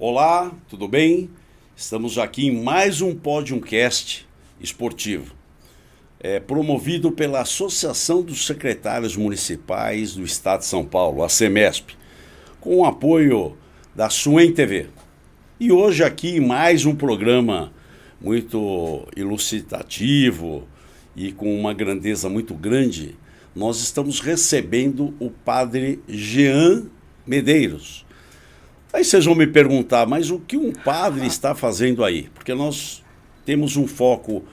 Olá, tudo bem? Estamos aqui em mais um Podiumcast esportivo, promovido pela Associação dos Secretários Municipais do Estado de São Paulo, a SEMESP, com o apoio da Suen TV. E hoje aqui mais um programa muito elucidativo e com uma grandeza muito grande, nós estamos recebendo o padre Jean Medeiros. Aí vocês vão me perguntar, mas o que um padre está fazendo aí? Porque nós temos um foco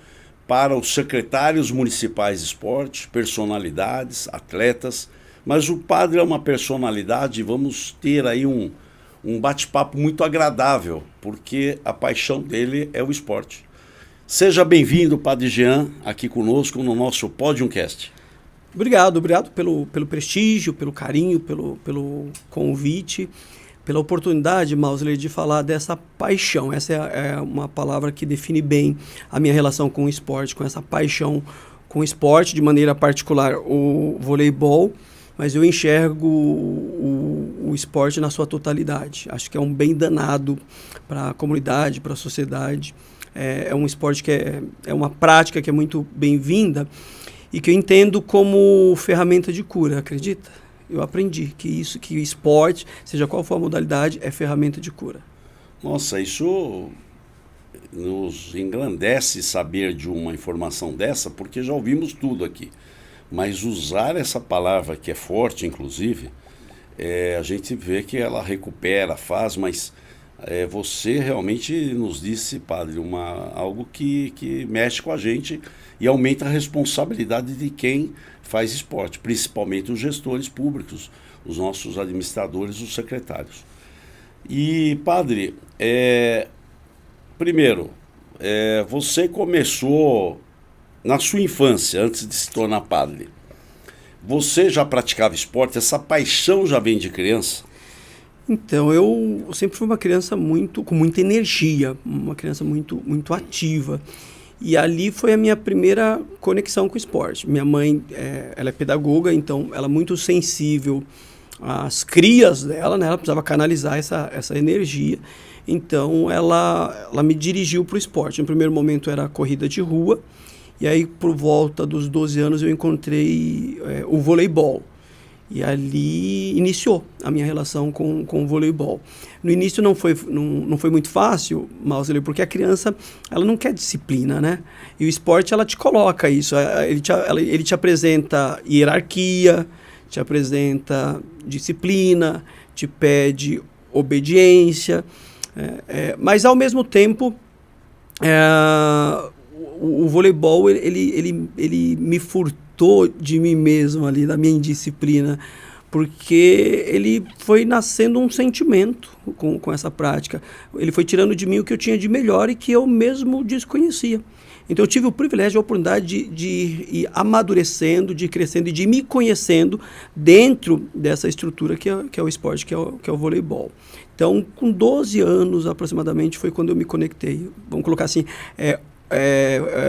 para os secretários municipais de esporte, personalidades, atletas, mas o padre é uma personalidade, vamos ter aí um bate-papo muito agradável, porque a paixão dele é o esporte. Seja bem-vindo, padre Jean, aqui conosco no nosso Podiumcast. Obrigado pelo prestígio, pelo carinho, pelo convite, pela oportunidade, Mausley, de falar dessa paixão. Essa é uma palavra que define bem a minha relação com o esporte, com essa paixão com o esporte, de maneira particular o voleibol, mas eu enxergo o esporte na sua totalidade. Acho que é um bem danado para a comunidade, para a sociedade. É um esporte que é uma prática que é muito bem-vinda e que eu entendo como ferramenta de cura, acredita? Eu aprendi que o esporte, seja qual for a modalidade, é ferramenta de cura. Nossa, isso nos engrandece saber de uma informação dessa, porque já ouvimos tudo aqui. Mas usar essa palavra, que é forte, inclusive, a gente vê que ela recupera, faz, mas você realmente nos disse, padre, algo que mexe com a gente e aumenta a responsabilidade de quem faz esporte, principalmente os gestores públicos, os nossos administradores, os secretários. E, padre, primeiro, você começou na sua infância, antes de se tornar padre. Você já praticava esporte? Essa paixão já vem de criança? Então, eu sempre fui uma criança com muita energia, uma criança muito ativa. E ali foi a minha primeira conexão com o esporte. Minha mãe, ela é pedagoga, então ela é muito sensível às crias dela, né? Ela precisava canalizar essa energia. Então, ela me dirigiu para o esporte. No primeiro momento era corrida de rua, e aí por volta dos 12 anos eu encontrei o voleibol. E ali iniciou a minha relação com o voleibol. No início não foi muito fácil, Mausley, porque a criança ela não quer disciplina, né? E o esporte ela te coloca isso, ele te apresenta hierarquia, te apresenta disciplina, te pede obediência, mas ao mesmo tempo o voleibol ele me furtou de mim mesmo ali, da minha indisciplina, porque ele foi nascendo um sentimento com essa prática. Ele foi tirando de mim o que eu tinha de melhor e que eu mesmo desconhecia. Então eu tive o privilégio, a oportunidade de ir amadurecendo, de ir crescendo e de me conhecendo dentro dessa estrutura que é o esporte, que é o voleibol. Então, com 12 anos aproximadamente, foi quando eu me conectei. Vamos colocar assim,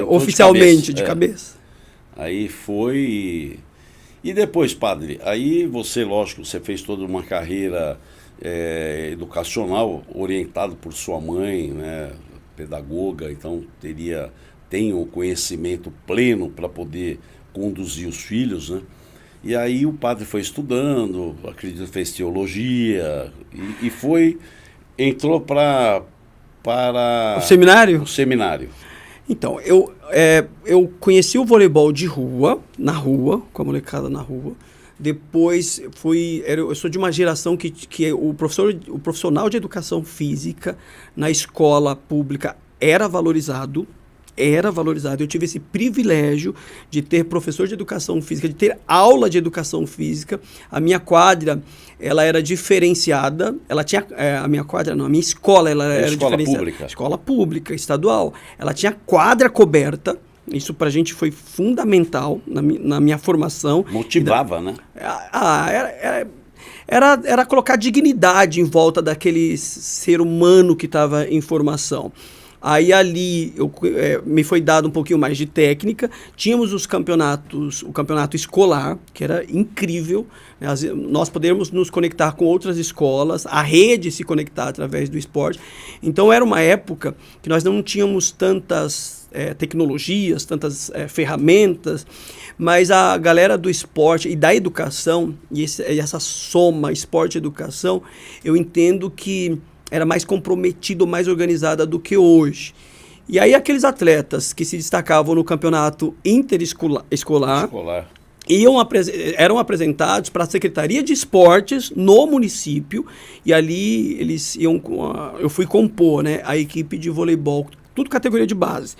oficialmente, de cabeça. Aí foi... E depois, padre, aí você, lógico, você fez toda uma carreira educacional orientado por sua mãe, né, pedagoga, então tem o conhecimento pleno para poder conduzir os filhos, né? E aí o padre foi estudando, acredito, fez teologia e entrou para o seminário? O seminário. Então, eu conheci o voleibol de rua, na rua, com a molecada na rua. Depois eu sou de uma geração que o profissional de educação física na escola pública era valorizado. Eu tive esse privilégio de ter professor de educação física, de ter aula de educação física. A minha quadra, ela era diferenciada. Ela tinha, a minha escola, ela era escola diferenciada. Pública. Escola pública, estadual. Ela tinha quadra coberta. Isso pra gente foi fundamental na minha formação. Motivava, né? Era colocar dignidade em volta daquele ser humano que estava em formação. Aí ali me foi dado um pouquinho mais de técnica. Tínhamos os campeonatos, o campeonato escolar, que era incrível. Né? Nós podemos nos conectar com outras escolas, a rede se conectar através do esporte. Então era uma época que nós não tínhamos tantas tecnologias, tantas ferramentas, mas a galera do esporte e da educação, e essa soma esporte e educação, eu entendo que era mais comprometida, mais organizada do que hoje. E aí aqueles atletas que se destacavam no campeonato interescolar eram apresentados para a Secretaria de Esportes no município, e ali eles iam eu fui compor, né, a equipe de voleibol, tudo categoria de base,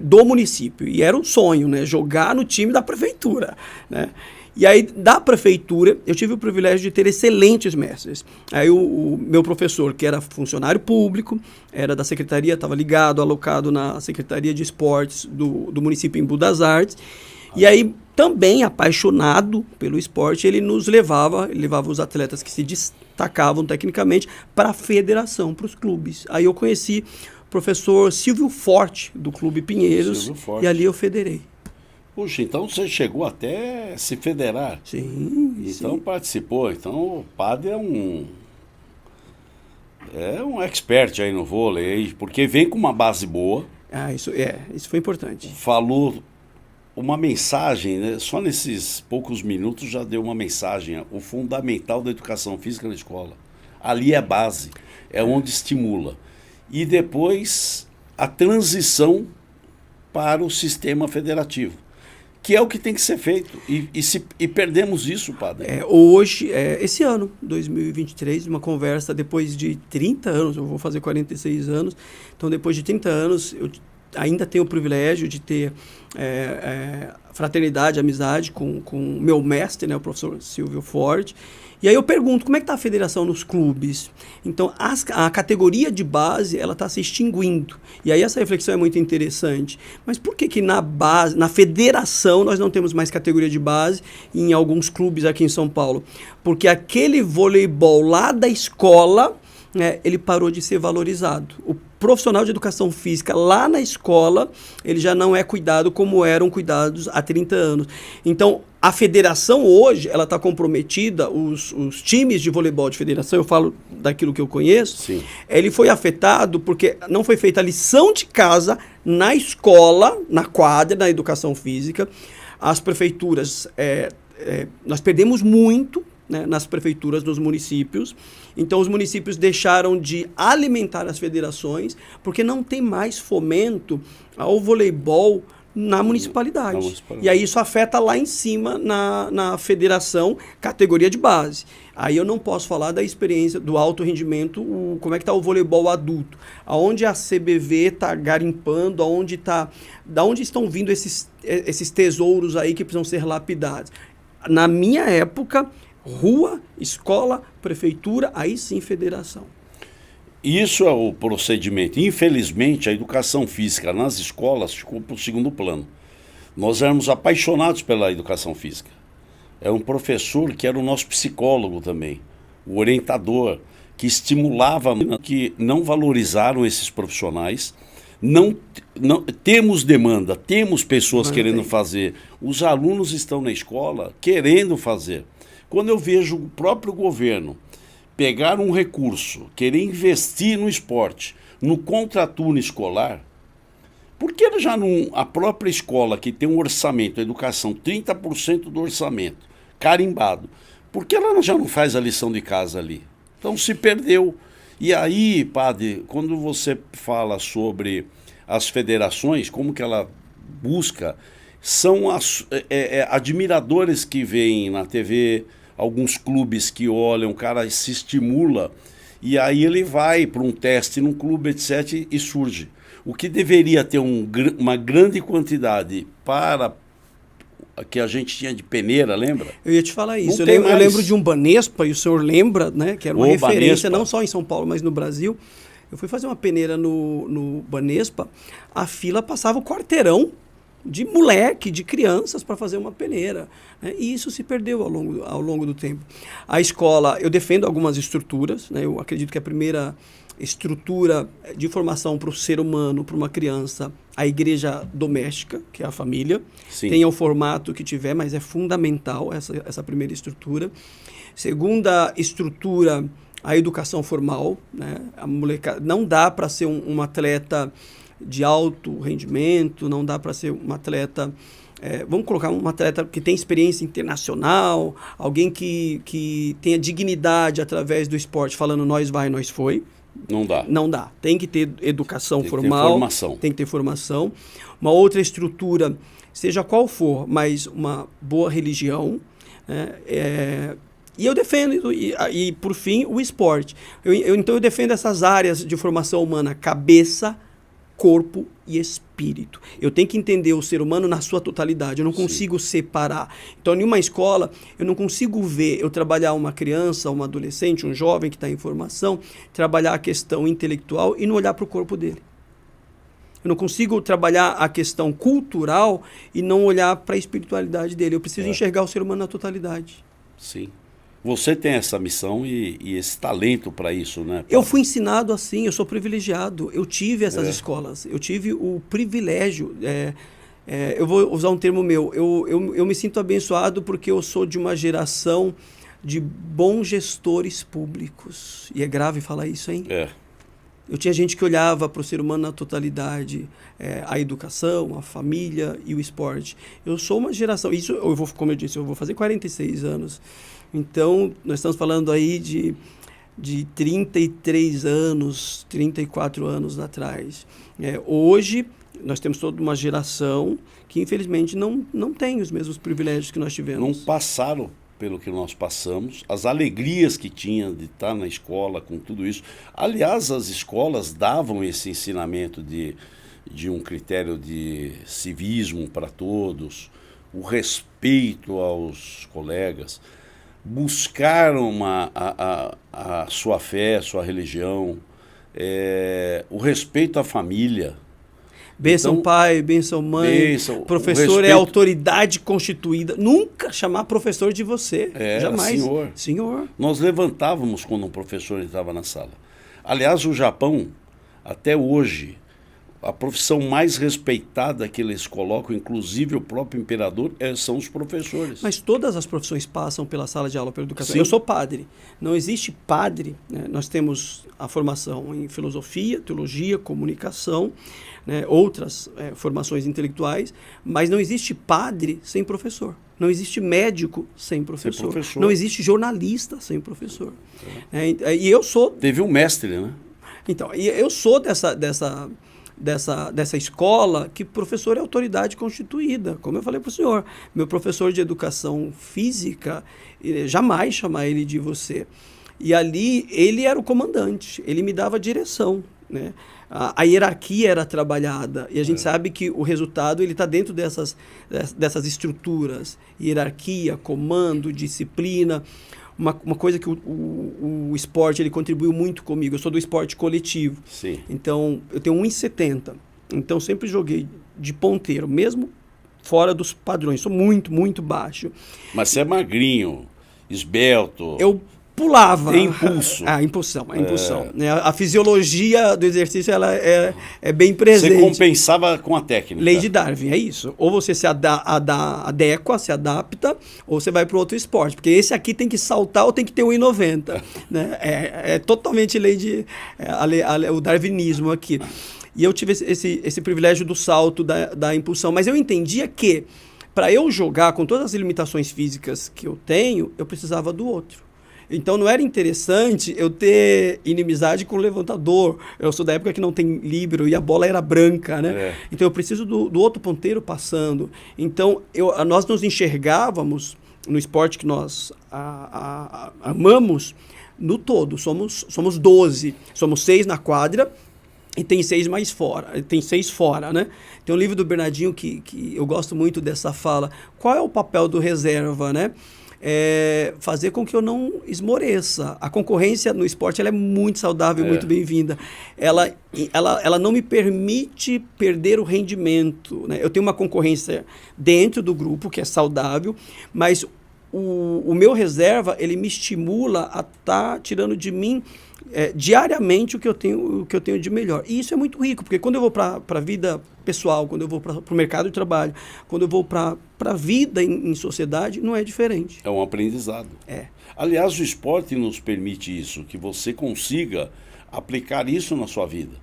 do município. E era um sonho, né, jogar no time da prefeitura, né? E aí, da prefeitura, eu tive o privilégio de ter excelentes mestres. Aí o meu professor, que era funcionário público, era da secretaria, estava ligado, alocado na Secretaria de Esportes do município em Budas Artes. E aí, também apaixonado pelo esporte, ele levava os atletas que se destacavam tecnicamente para a federação, para os clubes. Aí eu conheci o professor Silvio Forte, do Clube Pinheiros, e ali eu federei. Puxa, então você chegou até se federar. Sim. Então participou. Então o padre é um expert aí no vôlei, porque vem com uma base boa. Isso foi importante. Falou uma mensagem, né? Só nesses poucos minutos já deu uma mensagem, o fundamental da educação física na escola. Ali é a base, é onde estimula. E depois a transição para o sistema federativo, que é o que tem que ser feito. E perdemos isso, padre. Hoje, esse ano, 2023, uma conversa depois de 30 anos, eu vou fazer 46 anos, então depois de 30 anos, eu ainda tenho o privilégio de ter fraternidade, amizade com o meu mestre, né, o professor Silvio Forte. E aí eu pergunto, como é que está a federação nos clubes? Então, a categoria de base, ela está se extinguindo. E aí essa reflexão é muito interessante. Mas por que na base, na federação, nós não temos mais categoria de base em alguns clubes aqui em São Paulo? Porque aquele voleibol lá da escola, ele parou de ser valorizado. O profissional de educação física lá na escola, ele já não é cuidado como eram cuidados há 30 anos. Então, a federação hoje, ela está comprometida, os times de voleibol de federação, eu falo daquilo que eu conheço, sim, ele foi afetado porque não foi feita a lição de casa na escola, na quadra, na educação física. As prefeituras, nós perdemos muito, né, nas prefeituras, nos municípios. Então, os municípios deixaram de alimentar as federações porque não tem mais fomento ao voleibol na municipalidade. E aí isso afeta lá em cima na federação, categoria de base. Aí eu não posso falar da experiência do alto rendimento, como é que está o voleibol adulto. Aonde a CBV está garimpando, da onde estão vindo esses tesouros aí que precisam ser lapidados. Na minha época, rua, escola, prefeitura, aí sim federação. Isso é o procedimento. Infelizmente, a educação física nas escolas ficou para o segundo plano. Nós éramos apaixonados pela educação física. É um professor que era o nosso psicólogo também, o orientador, que estimulava, que não valorizaram esses profissionais. Não temos demanda, temos pessoas querendo fazer. Os alunos estão na escola querendo fazer. Quando eu vejo o próprio governo pegar um recurso, querer investir no esporte, no contraturno escolar, por que já não, a própria escola que tem um orçamento, a educação, 30% do orçamento, carimbado, por que ela já não faz a lição de casa ali? Então se perdeu. E aí, padre, quando você fala sobre as federações, como que ela busca, são admiradores que veem na TV, alguns clubes que olham, o cara se estimula, e aí ele vai para um teste num clube, etc., e surge. O que deveria ter uma grande quantidade para que a gente tinha de peneira, lembra? Eu ia te falar isso. Eu lembro de um Banespa, e o senhor lembra, né, que era uma referência, Banespa, não só em São Paulo, mas no Brasil. Eu fui fazer uma peneira no Banespa, a fila passava o quarteirão de moleque, de crianças para fazer uma peneira, né? E isso se perdeu ao longo do tempo. A escola, eu defendo algumas estruturas, né? Eu acredito que a primeira estrutura de formação para o ser humano, para uma criança, a igreja doméstica, que é a família. Sim. Tenha o formato que tiver, mas é fundamental essa primeira estrutura. Segunda estrutura, a educação formal, né? A molecada, não dá para ser um atleta de alto rendimento, não dá para ser um atleta... vamos colocar um atleta que tem experiência internacional, alguém que tenha dignidade através do esporte, falando nós vai, nós foi. Não dá. Não dá. Tem que ter educação tem formal. Que ter formação. Tem que ter formação. Uma outra estrutura, seja qual for, mas uma boa religião. Né? E eu defendo, e por fim, o esporte. Então eu defendo essas áreas de formação humana, cabeça, corpo e espírito. Eu tenho que entender o ser humano na sua totalidade. Eu não consigo separar. Então, em uma escola, eu não consigo ver eu trabalhar uma criança, um adolescente, um jovem que está em formação, trabalhar a questão intelectual e não olhar para o corpo dele. Eu não consigo trabalhar a questão cultural e não olhar para a espiritualidade dele. Eu preciso enxergar o ser humano na totalidade. Sim. Você tem essa missão e esse talento para isso, né? Eu fui ensinado assim, eu sou privilegiado. Eu tive essas escolas, eu tive o privilégio. Eu vou usar um termo meu. Eu me sinto abençoado porque eu sou de uma geração de bons gestores públicos. E é grave falar isso, hein? Eu tinha gente que olhava para o ser humano na totalidade, a educação, a família e o esporte. Eu sou uma geração, como eu disse, eu vou fazer 46 anos. Então, nós estamos falando aí de 33 anos, 34 anos atrás. Hoje, nós temos toda uma geração que, infelizmente, não tem os mesmos privilégios que nós tivemos. Não passaram pelo que nós passamos, as alegrias que tinha de estar na escola com tudo isso. Aliás, as escolas davam esse ensinamento de um critério de civismo para todos, o respeito aos colegas, buscaram a sua fé, a sua religião, o respeito à família. Bênção então, pai, bênção mãe, professor é autoridade constituída. Nunca chamar professor de você, jamais. Senhor. Nós levantávamos quando um professor entrava na sala. Aliás, o Japão, até hoje, a profissão mais respeitada que eles colocam, inclusive o próprio imperador, são os professores. Mas todas as profissões passam pela sala de aula, pela educação. Sim. Eu sou padre. Não existe padre, né? Nós temos a formação em filosofia, teologia, comunicação, né? Outras formações intelectuais, mas não existe padre sem professor. Não existe médico sem professor. Não existe jornalista sem professor. E eu sou... Teve um mestre, né? Então, e eu sou dessa escola que professor é autoridade constituída. Como eu falei para o senhor, meu professor de educação física, jamais chamar ele de você. E ali ele era o comandante, ele me dava direção, né? A hierarquia era trabalhada e a gente sabe que o resultado ele está dentro dessas estruturas, hierarquia, comando, disciplina. Uma coisa que o esporte ele contribuiu muito comigo. Eu sou do esporte coletivo. Sim. Então, eu tenho 1,70. Então, sempre joguei de ponteiro, mesmo fora dos padrões. Sou muito, muito baixo. Mas você é magrinho, esbelto. Eu pulava. Tem impulso. A impulsão. A fisiologia do exercício ela é bem presente. Você compensava com a técnica. Lei de Darwin, é isso. Ou você se adequa, se adapta, ou você vai para outro esporte. Porque esse aqui tem que saltar ou tem que ter 1,90. Né? É totalmente lei de... o darwinismo aqui. E eu tive esse privilégio do salto, da impulsão. Mas eu entendia que, para eu jogar com todas as limitações físicas que eu tenho, eu precisava do outro. Então não era interessante eu ter inimizade com o levantador. Eu sou da época que não tem líbero e a bola era branca, né? Então eu preciso do outro ponteiro passando. Então nós nos enxergávamos no esporte que nós amamos no todo. Somos 12. Somos 6 na quadra e tem 6 mais fora. Tem 6 fora, né? Tem um livro do Bernardinho que eu gosto muito dessa fala. Qual é o papel do reserva, né? Fazer com que eu não esmoreça. A concorrência no esporte ela é muito saudável, muito bem-vinda. Ela não me permite perder o rendimento, né? Eu tenho uma concorrência dentro do grupo, que é saudável, mas o meu reserva, ele me estimula a estar tirando de mim diariamente o que eu tenho de melhor. E isso é muito rico, porque quando eu vou para a vida pessoal, quando eu vou para o mercado de trabalho, quando eu vou para a vida em sociedade, não é diferente. É um aprendizado. Aliás, o esporte nos permite isso, que você consiga aplicar isso na sua vida,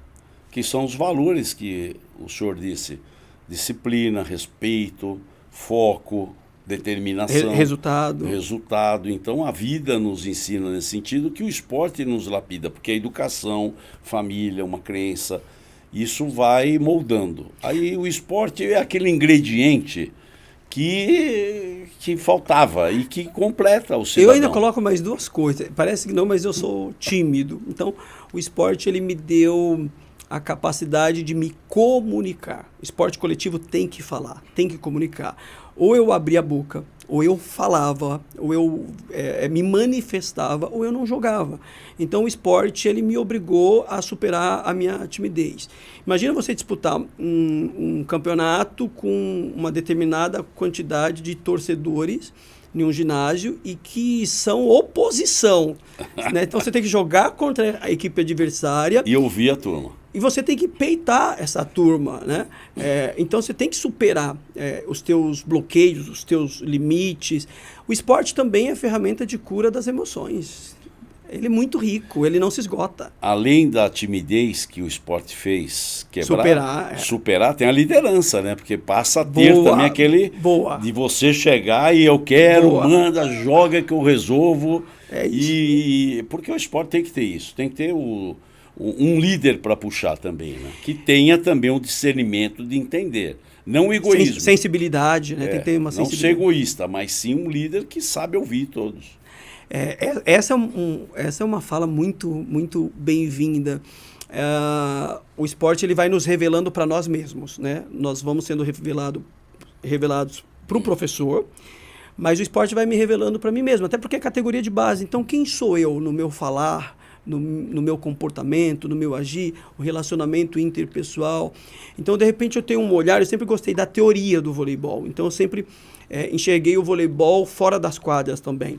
que são os valores que o senhor disse: disciplina, respeito, foco, determinação, resultado. Então a vida nos ensina nesse sentido, que o esporte nos lapida, porque a educação, família, uma crença, isso vai moldando. Aí o esporte é aquele ingrediente que faltava e que completa o cidadão. Eu ainda coloco mais duas coisas. Parece que não, mas eu sou tímido. Então o esporte, ele me deu a capacidade de me comunicar. Esporte coletivo tem que falar, tem que comunicar. Ou eu abria a boca, ou eu falava, ou eu me manifestava, ou eu não jogava. Então o esporte, ele me obrigou a superar a minha timidez. Imagina você disputar um campeonato com uma determinada quantidade de torcedores em um ginásio e que são oposição, né? Então você tem que jogar contra a equipe adversária. E ouvir a turma. E você tem que peitar essa turma, né? Então você tem que superar os teus bloqueios, os teus limites. O esporte também é ferramenta de cura das emoções. Ele é muito rico, ele não se esgota. Além da timidez que o esporte fez superar, tem a liderança, né? Porque passa a ter também aquele de você chegar e eu quero, manda, joga que eu resolvo. Porque o esporte tem que ter isso, tem que ter um líder para puxar também, né? Que tenha também um discernimento de entender, não o egoísmo. Sensibilidade, né? Tem que ter uma sensibilidade. Não ser egoísta, mas sim um líder que sabe ouvir todos. Essa é uma fala muito, muito bem-vinda. O esporte, ele vai nos revelando para nós mesmos, né? Nós vamos sendo revelados para o professor, mas o esporte vai me revelando para mim mesmo, até porque é categoria de base. Então, quem sou eu no meu falar, no meu comportamento, no meu agir, o relacionamento interpessoal? Então, de repente, eu tenho um olhar, eu sempre gostei da teoria do voleibol, então eu sempre enxerguei o voleibol fora das quadras também.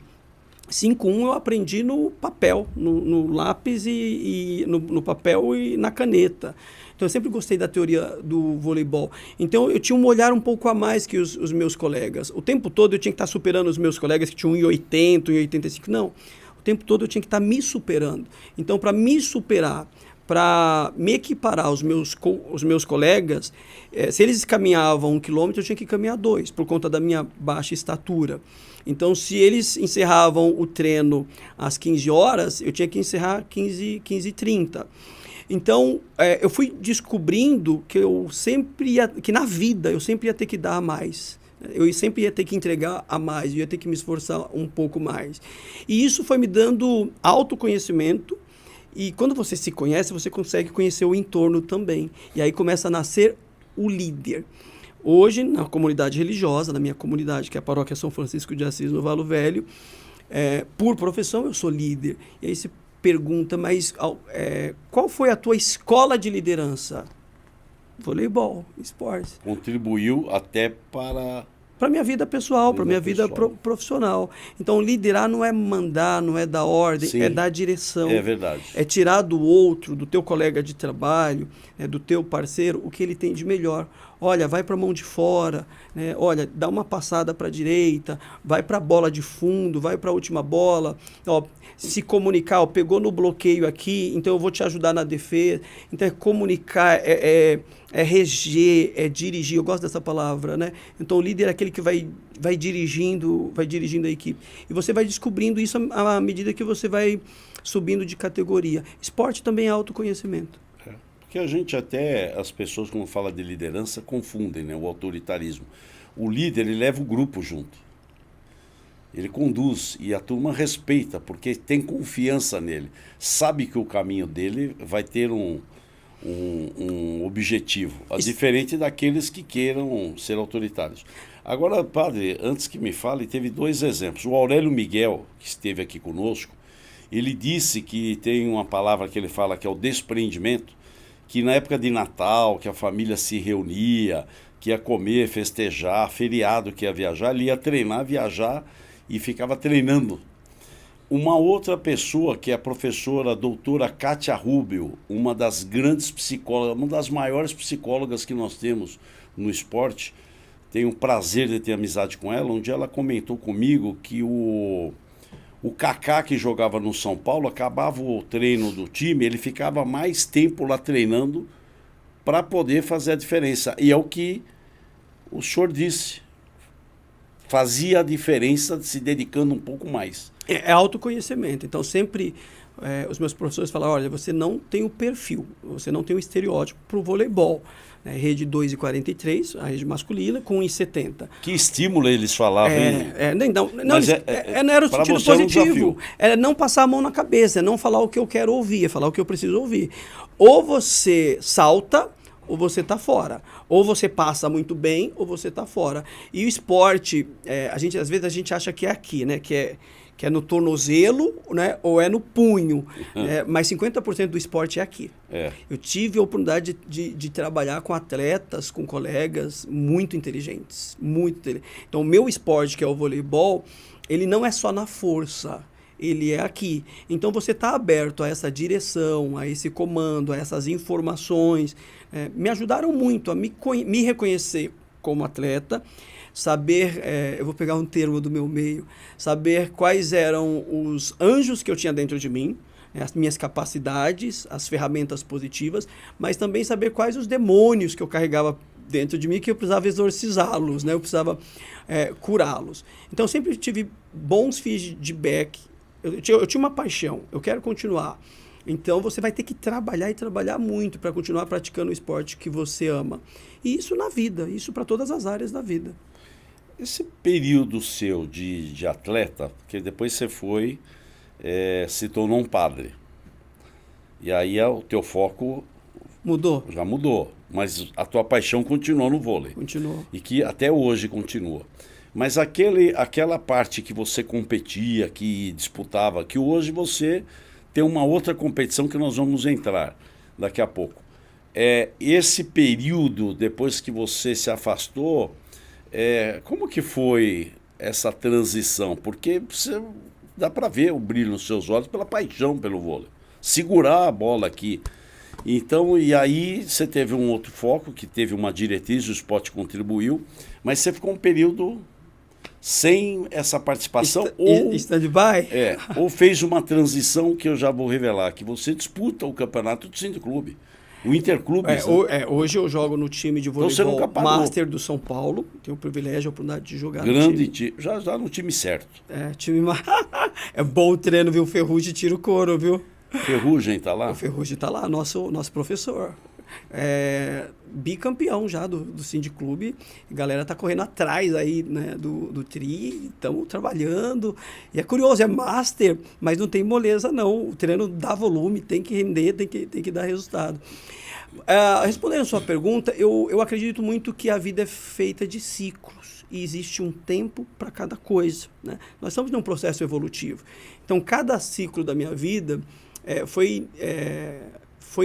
5-1 eu aprendi no papel, no lápis e no papel e na caneta. Então eu sempre gostei da teoria do voleibol. Então eu tinha um olhar um pouco a mais que os meus colegas. O tempo todo eu tinha que estar superando os meus colegas que tinham 1,80, 1,85. Não, o tempo todo eu tinha que estar me superando. Então, para me superar, para me equiparar aos meus colegas, se eles caminhavam 1 quilômetro, eu tinha que caminhar 2, por conta da minha baixa estatura. Então, se eles encerravam o treino às 15 horas, eu tinha que encerrar 15h30. Então, eu fui descobrindo que na vida eu sempre ia ter que dar a mais. Eu sempre ia ter que entregar a mais, eu ia ter que me esforçar um pouco mais. E isso foi me dando autoconhecimento. E quando você se conhece, você consegue conhecer o entorno também. E aí começa a nascer o líder. Hoje, na comunidade religiosa, na minha comunidade, que é a Paróquia São Francisco de Assis, no Valo Velho, por profissão eu sou líder. E aí se pergunta, mas qual foi a tua escola de liderança? Voleibol, esporte. Contribuiu até para a minha vida pessoal, para a minha vida profissional. Então, liderar não é mandar, não é dar ordem, é dar direção. É verdade. É tirar do outro, do teu colega de trabalho, do teu parceiro, o que ele tem de melhor. Olha, vai para a mão de fora, né? Olha, dá uma passada para a direita, vai para a bola de fundo, vai para a última bola. Se comunicar, pegou no bloqueio aqui, então eu vou te ajudar na defesa. Então, comunicar, reger, dirigir. Eu gosto dessa palavra, né? Então, o líder é aquele que vai dirigindo a equipe. E você vai descobrindo isso à medida que você vai subindo de categoria. Esporte também é autoconhecimento. Porque as pessoas, quando falam de liderança, confundem, né, o autoritarismo. O líder, ele leva o grupo junto. Ele conduz e a turma respeita, porque tem confiança nele. Sabe que o caminho dele vai ter um objetivo, diferente daqueles que queiram ser autoritários. Agora, padre, antes que me fale, teve 2 exemplos. O Aurélio Miguel, que esteve aqui conosco, ele disse que tem uma palavra que ele fala que é o desprendimento, que na época de Natal, que a família se reunia, que ia comer, festejar, feriado que ia viajar, ele ia treinar, viajar e ficava treinando. Uma outra pessoa, que é a professora doutora Kátia Rubio, uma das grandes psicólogas, uma das maiores psicólogas que nós temos no esporte, tenho o prazer de ter amizade com ela, onde ela comentou comigo que o Kaká, que jogava no São Paulo, acabava o treino do time, ele ficava mais tempo lá treinando para poder fazer a diferença. E é o que o senhor disse, fazia a diferença se dedicando um pouco mais. É autoconhecimento. Então, sempre os meus professores falam, olha, você não tem o perfil, você não tem o estereótipo para o voleibol. Rede 2,43, a rede masculina, com 1,70. Que estímulo eles falavam, hein? Não era o sentido positivo. Era não passar a mão na cabeça, não falar o que eu quero ouvir, é falar o que eu preciso ouvir. Ou você salta, ou você está fora. Ou você passa muito bem, ou você está fora. E o esporte, às vezes a gente acha que é aqui, né? Que é no tornozelo, né? Ou é no punho. Mas 50% do esporte é aqui. Eu tive a oportunidade de trabalhar com atletas, com colegas muito inteligentes. Então, o meu esporte, que é o voleibol, ele não é só na força. Ele é aqui. Então, você está aberto a essa direção, a esse comando, a essas informações. Me ajudaram muito a me reconhecer como atleta, saber, eu vou pegar um termo do meu meio, saber quais eram os anjos que eu tinha dentro de mim, as minhas capacidades, as ferramentas positivas, mas também saber quais os demônios que eu carregava dentro de mim, que eu precisava exorcizá-los, né? Eu precisava curá-los. Então, eu sempre tive bons feedback. Eu tinha uma paixão, eu quero continuar. Então, você vai ter que trabalhar e trabalhar muito para continuar praticando o esporte que você ama. E isso na vida, isso para todas as áreas da vida. Esse período seu de atleta, porque depois você se tornou um padre. E aí o teu foco mudou. Já mudou, mas a tua paixão continuou no vôlei. Continuou. E que até hoje continua. Mas aquela parte que você competia, que disputava, que hoje você tem uma outra competição que nós vamos entrar daqui a pouco. Esse período, depois que você se afastou, como que foi essa transição? Porque dá para ver o brilho nos seus olhos pela paixão pelo vôlei. Segurar a bola aqui. Então, e aí você teve um outro foco, que teve uma diretriz, o esporte contribuiu, mas você ficou um período sem essa participação. Stand-by? Ou fez uma transição que eu já vou revelar, que você disputa o campeonato do Sindiclube. O Interclubes. Hoje eu jogo no time de voleibol Master do São Paulo. Tenho o privilégio, a oportunidade de jogar grande time. Já no time certo. É bom o treino, viu? O Ferrugem tira o couro, viu? Ferrugem tá lá? O Ferrugem tá lá, nosso professor. Bicampeão já do Sindiclube. A galera tá correndo atrás aí, né, do tri. Estamos trabalhando. E é curioso, é Master, mas não tem moleza, não. O treino dá volume, tem que render, tem que dar resultado. Respondendo a sua pergunta, eu acredito muito que a vida é feita de ciclos e existe um tempo para cada coisa, né? Nós estamos num processo evolutivo. Então, cada ciclo da minha vida foi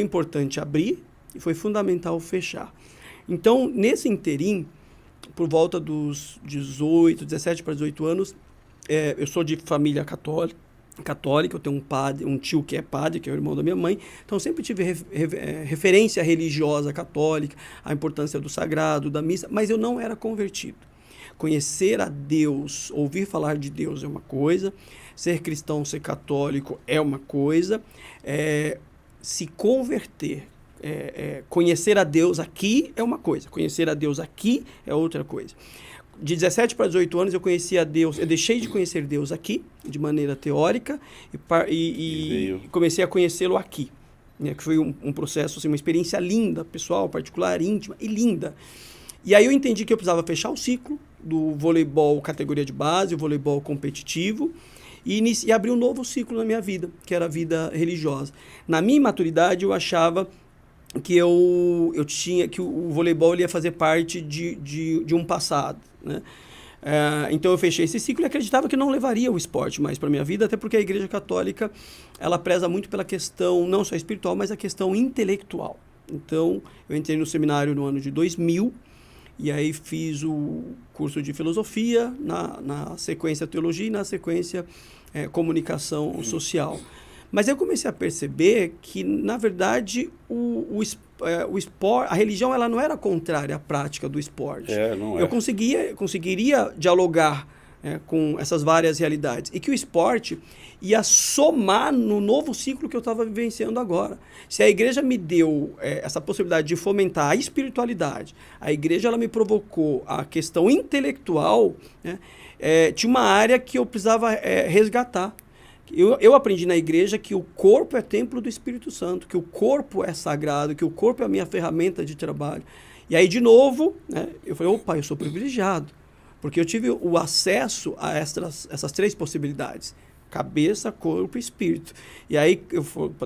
importante abrir e foi fundamental fechar. Então, nesse interim, por volta dos 17 para 18 anos, eu sou de família católica, eu tenho um tio que é padre, que é o irmão da minha mãe, então sempre tive referência religiosa católica, a importância do sagrado, da missa, mas eu não era convertido. Conhecer a Deus, ouvir falar de Deus é uma coisa, ser cristão, ser católico é uma coisa, se converter, conhecer a Deus aqui é uma coisa, conhecer a Deus aqui é outra coisa. De 17 para 18 anos eu conheci a Deus, eu deixei de conhecer Deus aqui, de maneira teórica, e comecei a conhecê-lo aqui, né, que foi um processo, assim, uma experiência linda, pessoal, particular, íntima e linda. E aí eu entendi que eu precisava fechar o ciclo do voleibol categoria de base, o voleibol competitivo, e abrir um novo ciclo na minha vida, que era a vida religiosa. Na minha imaturidade eu achava que que o voleibol ia fazer parte de um passado, né? Então eu fechei esse ciclo e acreditava que não levaria o esporte mais para a minha vida, até porque a Igreja Católica ela preza muito pela questão não só espiritual, mas a questão intelectual. Então eu entrei no seminário no ano de 2000 E aí fiz o curso de filosofia, na sequência teologia e na sequência comunicação social. Mas eu comecei a perceber que, na verdade, o esporte, a religião ela não era contrária à prática do esporte. Não é. Eu conseguiria dialogar com essas várias realidades. E que o esporte ia somar no novo ciclo que eu estava vivenciando agora. Se a igreja me deu essa possibilidade de fomentar a espiritualidade, a igreja ela me provocou a questão intelectual, né, tinha uma área que eu precisava resgatar. Eu aprendi na igreja que o corpo é templo do Espírito Santo, que o corpo é sagrado, que o corpo é a minha ferramenta de trabalho. E aí, de novo, né, eu falei, opa, eu sou privilegiado, porque eu tive o acesso a essas três possibilidades: cabeça, corpo e espírito. E aí,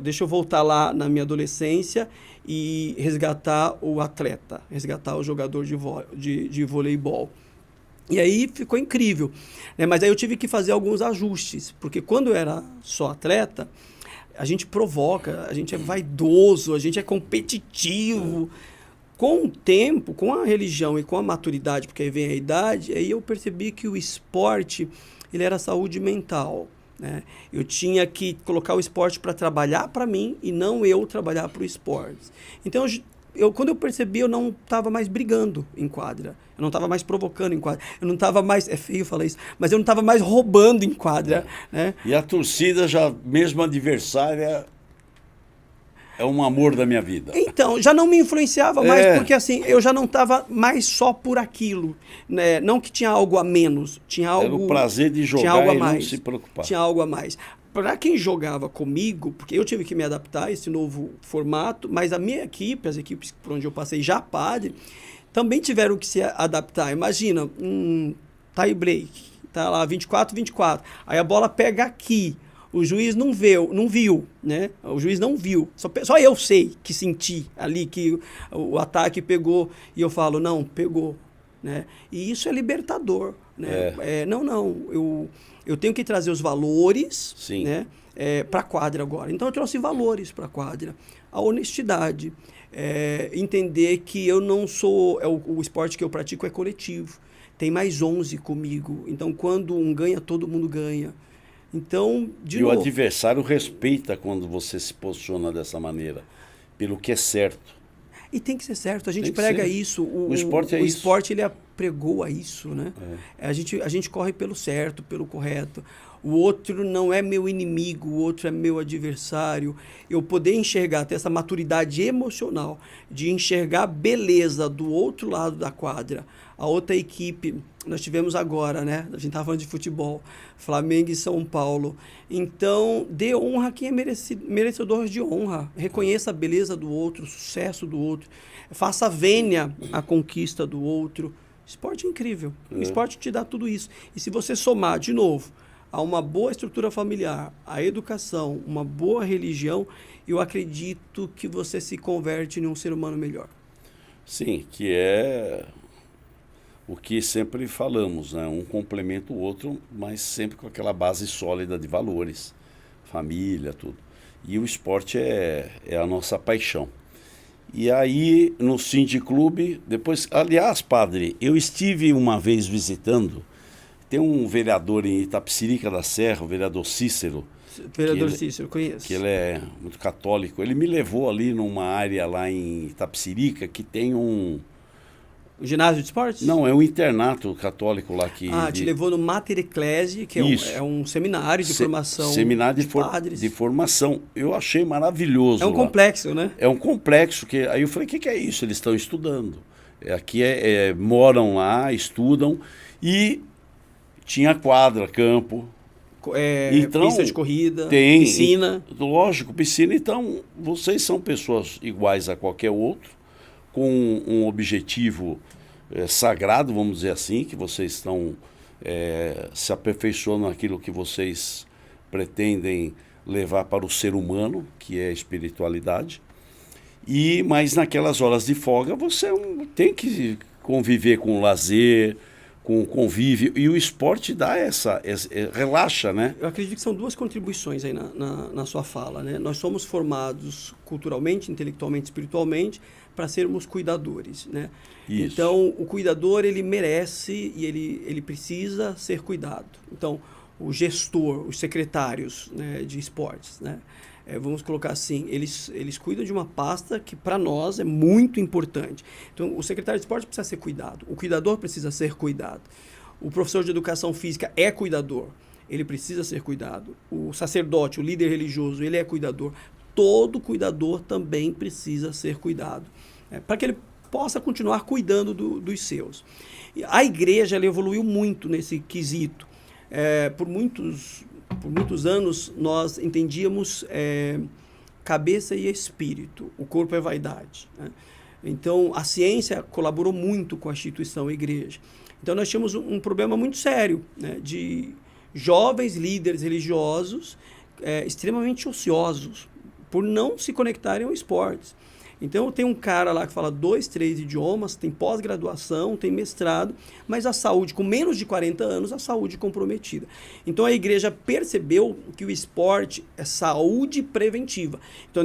deixa eu voltar lá na minha adolescência e resgatar o atleta, resgatar o jogador de voleibol. E aí ficou incrível, né? Mas aí eu tive que fazer alguns ajustes, porque quando eu era só atleta, a gente provoca, a gente é vaidoso, a gente é competitivo. Com o tempo, com a religião e com a maturidade, porque aí vem a idade, aí eu percebi que o esporte ele era saúde mental, né? Eu tinha que colocar o esporte para trabalhar para mim e não eu trabalhar para o esporte. Então, quando eu percebi, eu não estava mais brigando em quadra. Eu não estava mais provocando em quadra. Eu não estava mais... É feio falar isso, mas eu não estava mais roubando em quadra. Né? E a torcida, já mesmo adversária, é um amor da minha vida. Então, já não me influenciava mais, porque assim, eu já não estava mais só por aquilo. Né? Não que tinha algo a menos. Tinha algo, era o prazer de jogar algo a e mais, não se preocupar. Tinha algo a mais. Para quem jogava comigo, porque eu tive que me adaptar a esse novo formato, mas a minha equipe, as equipes por onde eu passei já padre, também tiveram que se adaptar. Imagina, um tie break, tá lá 24-24, aí a bola pega aqui, o juiz não viu, né? O juiz não viu, só eu sei que senti ali que o ataque pegou, e eu falo, não, pegou, né? E isso é libertador, né? Eu tenho que trazer os valores, né, para a quadra agora. Então, eu trouxe valores para a quadra. A honestidade, entender que eu não sou... o esporte que eu pratico é coletivo. Tem mais 11 comigo. Então, quando um ganha, todo mundo ganha. Então, de novo... E o adversário respeita quando você se posiciona dessa maneira, pelo que é certo. E tem que ser certo, a gente prega isso. O esporte é isso. O esporte, ele pregou a isso, né? A gente corre pelo certo, pelo correto. O outro não é meu inimigo, o outro é meu adversário. Eu poder enxergar, ter essa maturidade emocional de enxergar a beleza do outro lado da quadra. A outra equipe, nós tivemos agora, né? A gente estava falando de futebol, Flamengo e São Paulo. Então, dê honra a quem é merecedor de honra. Reconheça a beleza do outro, o sucesso do outro. Faça vênia à conquista do outro. Esporte é incrível. O esporte te dá tudo isso. E se você somar, de novo, a uma boa estrutura familiar, a educação, uma boa religião, eu acredito que você se converte em um ser humano melhor. Sim, que é o que sempre falamos, né? Um complementa o outro, mas sempre com aquela base sólida de valores, família, tudo. E o esporte é a nossa paixão. E aí, no Cindy Clube, depois... Aliás, padre, eu estive uma vez visitando, tem um vereador em Itapecerica da Serra, o vereador Cícero. Vereador Cícero, conheço. Que ele é muito católico. Ele me levou ali numa área lá em Itapecerica que tem um... O ginásio de esportes? Não, é um internato católico lá que... te levou no Mater Ecclesiae, que é um seminário de formação seminário de padres. De formação. Eu achei maravilhoso. É um complexo, né? É um complexo. Aí eu falei, o que é isso? Eles estão estudando. Aqui moram lá, estudam. E tinha quadra, campo. Então, pista de corrida, tem, piscina. Lógico, piscina. Então, vocês são pessoas iguais a qualquer outro, com um objetivo sagrado, vamos dizer assim, que vocês estão se aperfeiçoando naquilo que vocês pretendem levar para o ser humano, que é a espiritualidade. Mas naquelas horas de folga você tem que conviver com o lazer, com o convívio, e o esporte dá relaxa, né? Eu acredito que são duas contribuições aí na sua fala, né? Nós somos formados culturalmente, intelectualmente, espiritualmente, para sermos cuidadores, né? Isso. Então, o cuidador, ele merece e ele precisa ser cuidado. Então, o gestor, os secretários, né, de esportes, né? Vamos colocar assim, eles cuidam de uma pasta que para nós é muito importante. Então, o secretário de esporte precisa ser cuidado, o cuidador precisa ser cuidado, o professor de educação física é cuidador, ele precisa ser cuidado, o sacerdote, o líder religioso, ele é cuidador. Todo cuidador também precisa ser cuidado, para que ele possa continuar cuidando dos seus. A igreja ela evoluiu muito nesse quesito. Por muitos anos nós entendíamos cabeça e espírito, o corpo é vaidade, né? Então a ciência colaborou muito com a instituição igreja. Então nós tínhamos um problema muito sério, né, de jovens líderes religiosos extremamente ociosos por não se conectarem ao esportes. Então tem um cara lá que fala 2, 3 idiomas, tem pós-graduação, tem mestrado, mas a saúde, com menos de 40 anos, a saúde comprometida. Então a igreja percebeu que o esporte é saúde preventiva. Então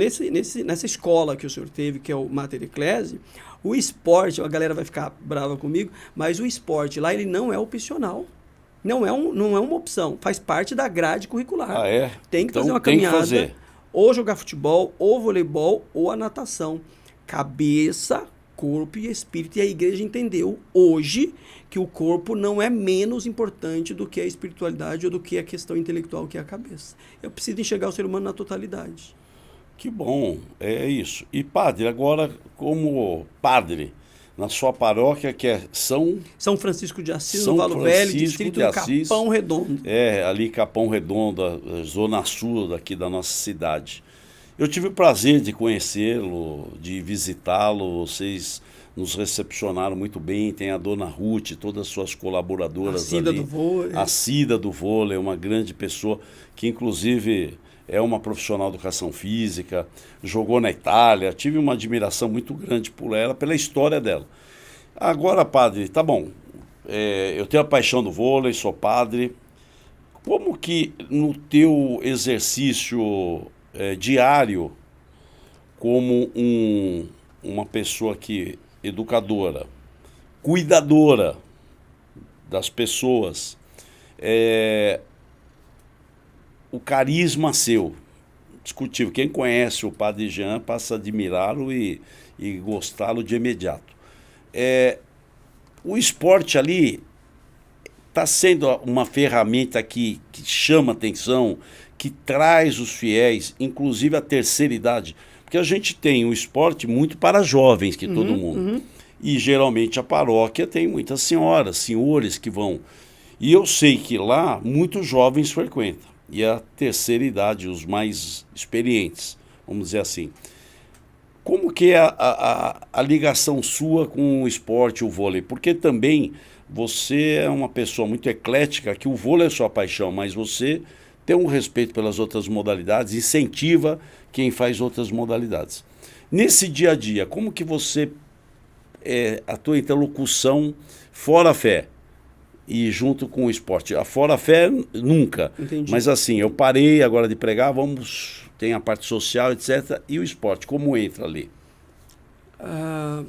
nessa escola que o senhor teve, que é o Mater Ecclesiae, o esporte, a galera vai ficar brava comigo, mas o esporte lá ele não é opcional. Não é uma opção, faz parte da grade curricular. Ah, é? Tem que então, fazer uma tem caminhada. Que fazer. Ou jogar futebol, ou voleibol, ou a natação. Cabeça, corpo e espírito. E a igreja entendeu hoje que o corpo não é menos importante do que a espiritualidade ou do que a questão intelectual, que é a cabeça. Eu preciso enxergar o ser humano na totalidade. Que bom, é isso. E padre, agora como padre, na sua paróquia, que é São Francisco de Assis, São no Valo Velho, distrito de Assis, Capão Redondo. Ali Capão Redondo, zona sul daqui da nossa cidade. Eu tive o prazer de conhecê-lo, de visitá-lo, vocês nos recepcionaram muito bem, tem a dona Ruth, todas as suas colaboradoras a Cida ali. Do vôlei. A Cida do vôlei, uma grande pessoa, que inclusive é uma profissional de educação física, jogou na Itália, tive uma admiração muito grande por ela, pela história dela. Agora, padre, tá bom, eu tenho a paixão do vôlei, sou padre. Como que no teu exercício diário, como uma pessoa educadora, cuidadora das pessoas, o carisma seu, discutível. Quem conhece o Padre Jean passa a admirá-lo e gostá-lo de imediato. O esporte ali está sendo uma ferramenta que chama atenção, que traz os fiéis, inclusive a terceira idade. Porque a gente tem o esporte muito para jovens, que todo mundo. E geralmente a paróquia tem muitas senhoras, senhores que vão. E eu sei que lá muitos jovens frequentam. E a terceira idade, os mais experientes, vamos dizer assim. Como que é a ligação sua com o esporte, o vôlei? Porque também você é uma pessoa muito eclética, que o vôlei é sua paixão, mas você tem um respeito pelas outras modalidades, incentiva quem faz outras modalidades. Nesse dia a dia, como que você, a tua interlocução fora a fé e junto com o esporte? A fora a fé, nunca. Entendi. Mas assim, eu parei agora de pregar, tem a parte social, etc. E o esporte, como entra ali?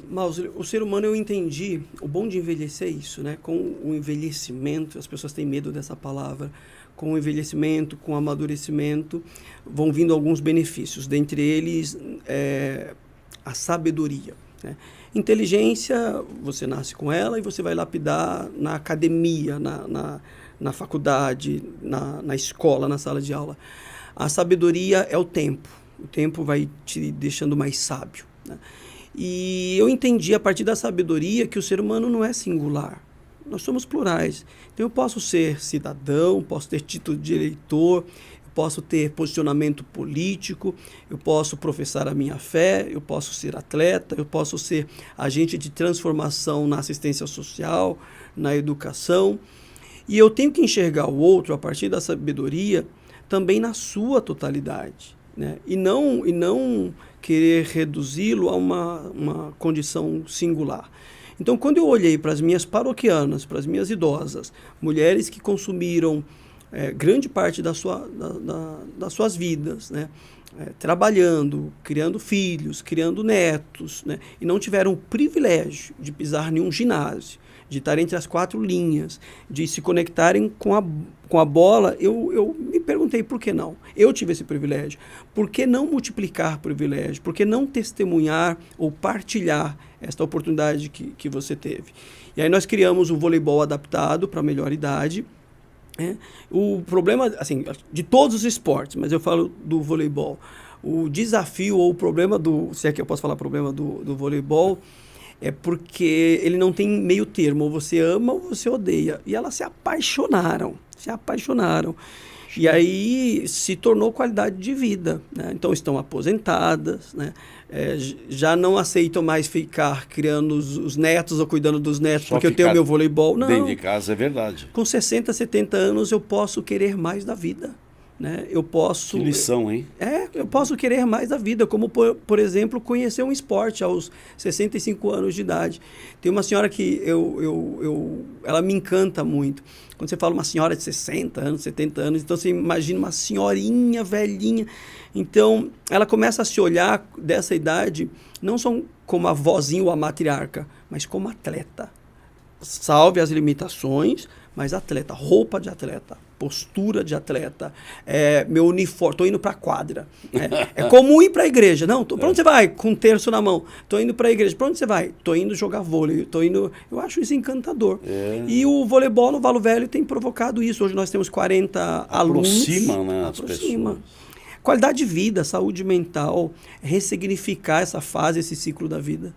Maus, o ser humano, eu entendi, o bom de envelhecer é isso, né? Com o envelhecimento, as pessoas têm medo dessa palavra, com o envelhecimento, com o amadurecimento, vão vindo alguns benefícios, dentre eles a sabedoria, né? Inteligência, você nasce com ela e você vai lapidar na academia, na faculdade, na escola, na sala de aula. A sabedoria é o tempo vai te deixando mais sábio, né? E eu entendi a partir da sabedoria que o ser humano não é singular, nós somos plurais. Então eu posso ser cidadão, posso ter título de eleitor, eu posso ter posicionamento político, eu posso professar a minha fé, eu posso ser atleta, eu posso ser agente de transformação na assistência social, na educação. E eu tenho que enxergar o outro a partir da sabedoria também na sua totalidade, né? E não querer reduzi-lo a uma condição singular. Então, quando eu olhei para as minhas paroquianas, para as minhas idosas, mulheres que consumiram grande parte das suas vidas, né, trabalhando, criando filhos, criando netos, né? E não tiveram o privilégio de pisar em um ginásio, de estar entre as 4 linhas, de se conectarem com a bola, eu me perguntei por que não. Eu tive esse privilégio. Por que não multiplicar privilégio? Por que não testemunhar ou partilhar esta oportunidade que você teve? E aí nós criamos o voleibol adaptado para a melhor idade. O problema, assim, de todos os esportes, mas eu falo do voleibol, o desafio ou o problema se é que eu posso falar problema do voleibol, é porque ele não tem meio termo, ou você ama ou você odeia. E elas se apaixonaram. E aí se tornou qualidade de vida, né? Então estão aposentadas, né? Já não aceitam mais ficar criando os netos ou cuidando dos netos, só porque eu tenho meu voleibol. Não. Dentro de casa é verdade. Com 60, 70 anos eu posso querer mais da vida. Né? Eu posso... Que lição, hein? Eu posso querer mais da vida, como, por exemplo, conhecer um esporte aos 65 anos de idade. Tem uma senhora que ela me encanta muito. Quando você fala uma senhora de 60 anos, 70 anos, então você imagina uma senhorinha, velhinha. Então, ela começa a se olhar dessa idade, não só como a vozinha ou a matriarca, mas como atleta. Salve as limitações, mas atleta, roupa de atleta, postura de atleta, meu uniforme, estou indo para a quadra. É como ir para a igreja. Não, para onde você vai? Com um terço na mão. Estou indo para a igreja. Para onde você vai? Estou indo jogar vôlei. Eu acho isso encantador. E o voleibol no Valo Velho tem provocado isso. Hoje nós temos 40 alunos. Aproxima, né, as pessoas. Qualidade de vida, saúde mental, ressignificar essa fase, esse ciclo da vida.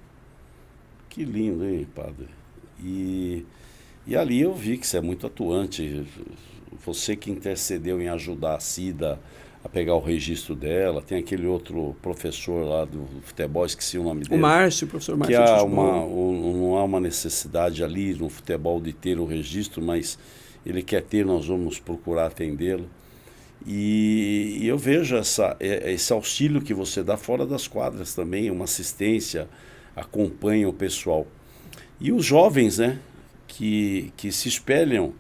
Que lindo, hein, padre? E ali eu vi que você é muito atuante. Você que intercedeu em ajudar a Cida a pegar o registro dela. Tem aquele outro professor lá do futebol, esqueci o nome dele. O Márcio, o professor Márcio. Que não há uma necessidade ali no futebol de ter o registro, mas ele quer ter, nós vamos procurar atendê-lo. E eu vejo esse auxílio que você dá fora das quadras também, uma assistência, acompanha o pessoal. E os jovens, né, que se espelham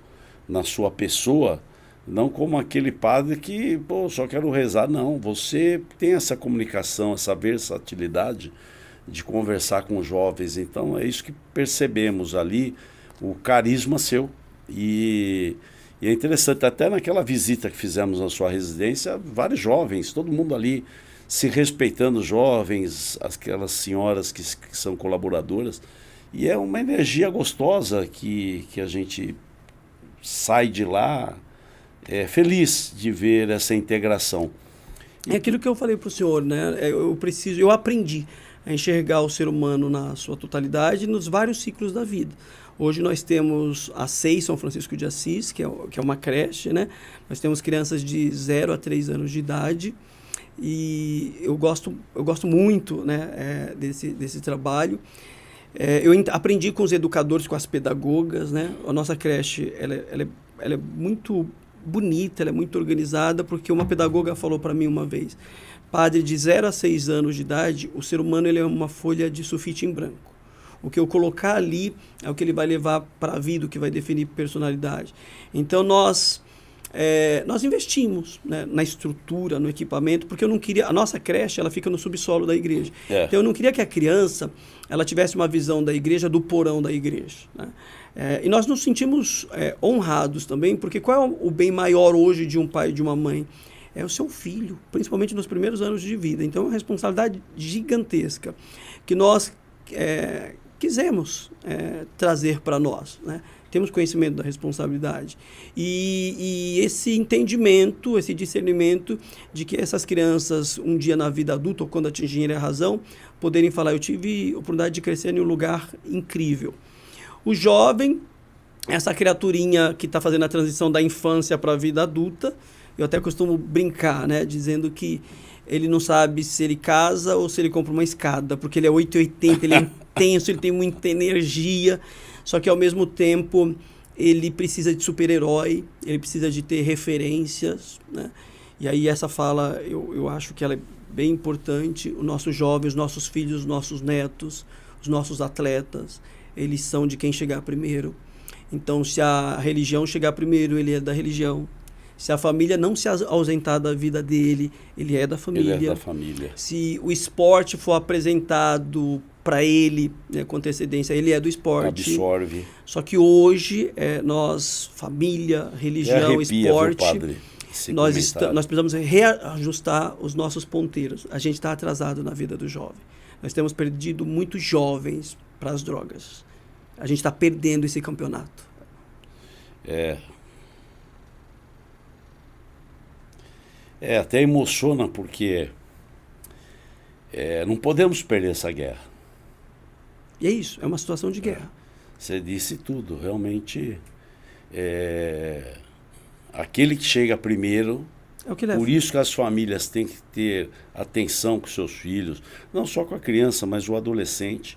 na sua pessoa, não como aquele padre que, só quero rezar. Não, você tem essa comunicação, essa versatilidade de conversar com os jovens. Então é isso que percebemos ali, o carisma seu. E é interessante, até naquela visita que fizemos na sua residência, vários jovens, todo mundo ali se respeitando, jovens, aquelas senhoras que são colaboradoras. E é uma energia gostosa que a gente sai de lá feliz de ver essa integração. É aquilo que eu falei para o senhor, né? Eu aprendi a enxergar o ser humano na sua totalidade nos vários ciclos da vida. Hoje nós temos a SEI São Francisco de Assis, que é uma creche, né? Nós temos crianças de 0 a 3 anos de idade e eu gosto muito, né, desse trabalho. Eu aprendi com os educadores, com as pedagogas, né? A nossa creche ela é muito bonita, ela é muito organizada, porque uma pedagoga falou para mim uma vez: padre, de 0 a 6 anos de idade, o ser humano ele é uma folha de sulfite em branco. O que eu colocar ali é o que ele vai levar para a vida, o que vai definir personalidade. Então nós investimos, né, na estrutura, no equipamento, porque eu não queria... A nossa creche ela fica no subsolo da igreja. Então eu não queria que a criança ela tivesse uma visão da igreja do porão da igreja, né? E nós nos sentimos honrados também, porque qual é o bem maior hoje de um pai e de uma mãe? É o seu filho, principalmente nos primeiros anos de vida. Então é uma responsabilidade gigantesca que nós quisemos trazer para nós, né? Temos conhecimento da responsabilidade e esse entendimento, esse discernimento de que essas crianças um dia na vida adulta ou quando atingirem a razão, poderem falar: eu tive a oportunidade de crescer em um lugar incrível. O jovem, essa criaturinha que está fazendo a transição da infância para a vida adulta, eu até costumo brincar, né, dizendo que ele não sabe se ele casa ou se ele compra uma escada, porque ele é 880, ele é intenso, ele tem muita energia, só que ao mesmo tempo ele precisa de super-herói, ele precisa de ter referências, né? E aí essa fala, eu acho que ela é bem importante. Os nossos jovens, os nossos filhos, os nossos netos, os nossos atletas, eles são de quem chegar primeiro. Então, se a religião chegar primeiro, ele é da religião. Se a família não se ausentar da vida dele, ele é da família. Ele é da família. Se o esporte for apresentado para ele, né, com antecedência, ele é do esporte. Absorve. Só que hoje, nós, família, religião, esporte, padre, nós precisamos reajustar os nossos ponteiros. A gente está atrasado na vida do jovem. Nós temos perdido muitos jovens para as drogas. A gente está perdendo esse campeonato. Até emociona porque não podemos perder essa guerra. E é isso, é uma situação de guerra. Você disse tudo, realmente. Aquele que chega primeiro, é o que leva. Por isso que as famílias têm que ter atenção com seus filhos, não só com a criança, mas o adolescente.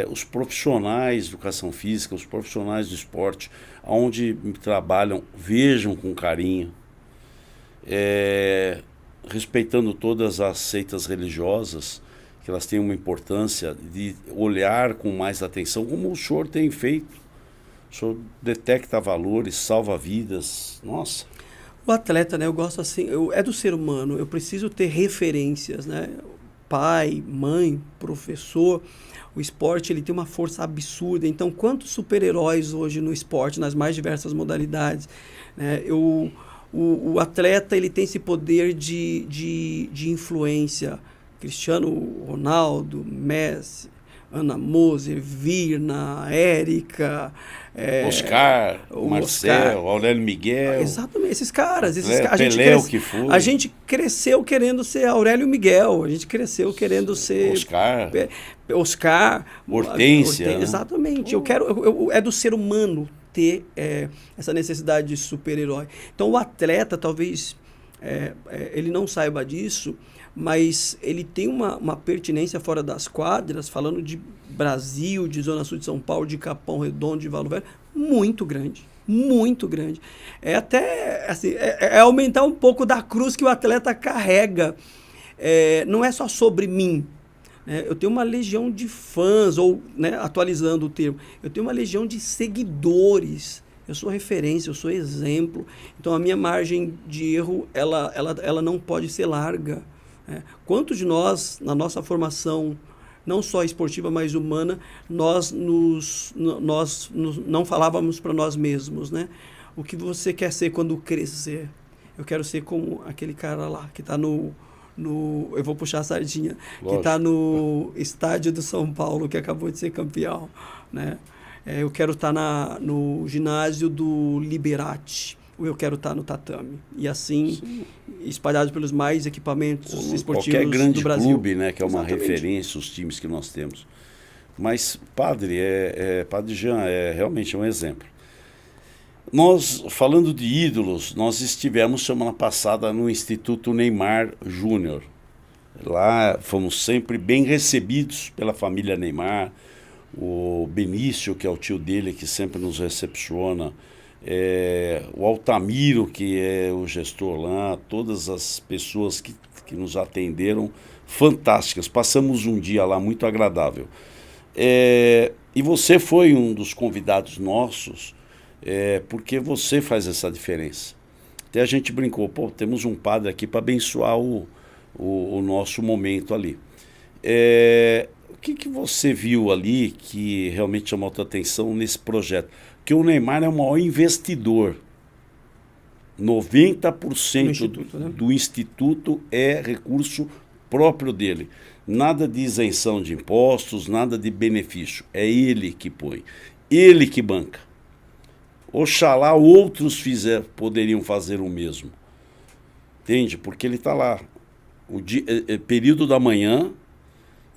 Os profissionais de educação física, os profissionais do esporte, onde trabalham, vejam com carinho, respeitando todas as seitas religiosas, que elas têm uma importância de olhar com mais atenção, como o senhor tem feito. O senhor detecta valores, salva vidas. Nossa. O atleta, né? Eu gosto assim, é do ser humano, eu preciso ter referências, né? Pai, mãe, professor. O esporte, ele tem uma força absurda. Então, quantos super-heróis hoje no esporte, nas mais diversas modalidades, né? O atleta, ele tem esse poder de influência. Cristiano Ronaldo, Messi, Ana Moser, Virna, Érica, Oscar, Marcel, Aurélio Miguel. Exatamente, esses caras. Pelé, o que foi. A gente cresceu querendo ser Aurélio Miguel, a gente cresceu querendo ser Oscar, Hortência. Né? Exatamente. É do ser humano ter essa necessidade de super-herói. Então o atleta talvez ele não saiba disso, mas ele tem uma pertinência fora das quadras, falando de Brasil, de Zona Sul de São Paulo, de Capão Redondo, de Valo Velho, muito grande, muito grande. É até assim, aumentar um pouco da cruz que o atleta carrega. Não é só sobre mim. Eu tenho uma legião de fãs, ou, né, atualizando o termo, eu tenho uma legião de seguidores. Eu sou referência, eu sou exemplo. Então a minha margem de erro, ela não pode ser larga. Quantos de nós, na nossa formação, não só esportiva, mas humana, nós não falávamos para nós mesmos, né? O que você quer ser quando crescer? Eu quero ser como aquele cara lá, que está eu vou puxar a sardinha, Lógico. Que está no estádio do São Paulo, que acabou de ser campeão, né? Eu quero estar no ginásio do Liberati, ou eu quero estar no tatame. E assim, Sim. espalhados pelos mais equipamentos esportivos do Brasil. Qualquer grande clube, né, que é uma Exatamente. Referência, os times que nós temos. Mas, padre Padre Jean, realmente um exemplo. Nós, falando de ídolos, nós estivemos semana passada no Instituto Neymar Júnior. Lá fomos sempre bem recebidos pela família Neymar. O Benício, que é o tio dele, que sempre nos recepciona, o Altamiro, que é o gestor lá, todas as pessoas que nos atenderam, fantásticas. Passamos um dia lá muito agradável. E você foi um dos convidados nossos, porque você faz essa diferença. Até a gente brincou, temos um padre aqui para abençoar o nosso momento ali. O que você viu ali que realmente chamou a tua atenção nesse projeto? Porque o Neymar é o maior investidor. 90% do instituto é recurso próprio dele. Nada de isenção de impostos, nada de benefício. É ele que põe. Ele que banca. Oxalá outros poderiam fazer o mesmo. Entende? Porque ele está lá. Período da manhã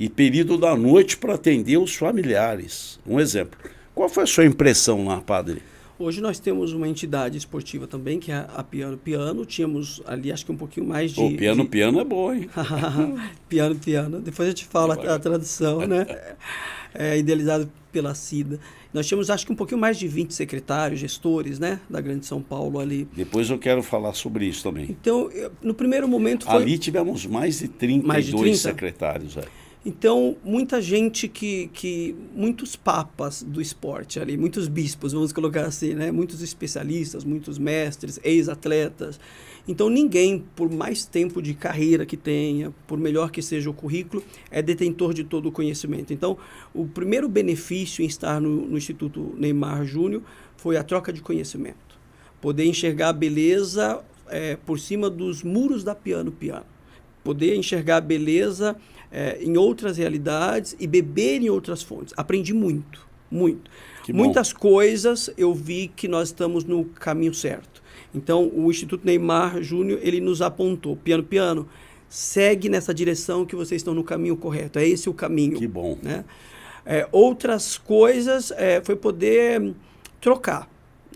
e período da noite para atender os familiares. Um exemplo. Qual foi a sua impressão lá, padre? Hoje nós temos uma entidade esportiva também, que é a Piano Piano. Tínhamos ali, acho que um pouquinho mais de... Piano é bom, hein? Piano. Depois eu te falo a tradução, né? Idealizado pela CIDA. Nós tínhamos, acho que um pouquinho mais de 20 secretários, gestores, né? Da Grande São Paulo ali. Depois eu quero falar sobre isso também. Então, no primeiro momento... Ali tivemos mais de 32 secretários, Então, muita gente muitos papas do esporte ali, muitos bispos, vamos colocar assim, né? Muitos especialistas, muitos mestres, ex-atletas. Então, ninguém, por mais tempo de carreira que tenha, por melhor que seja o currículo, é detentor de todo o conhecimento. Então, o primeiro benefício em estar no Instituto Neymar Júnior foi a troca de conhecimento. Poder enxergar a beleza por cima dos muros da Piano Piano. Poder enxergar a beleza em outras realidades e beber em outras fontes. Aprendi muito, muito. Muitas coisas eu vi que nós estamos no caminho certo. Então, o Instituto Neymar Júnior, ele nos apontou, Piano Piano, segue nessa direção que vocês estão no caminho correto. É esse o caminho. Que bom. Né? Outras coisas foi poder trocar.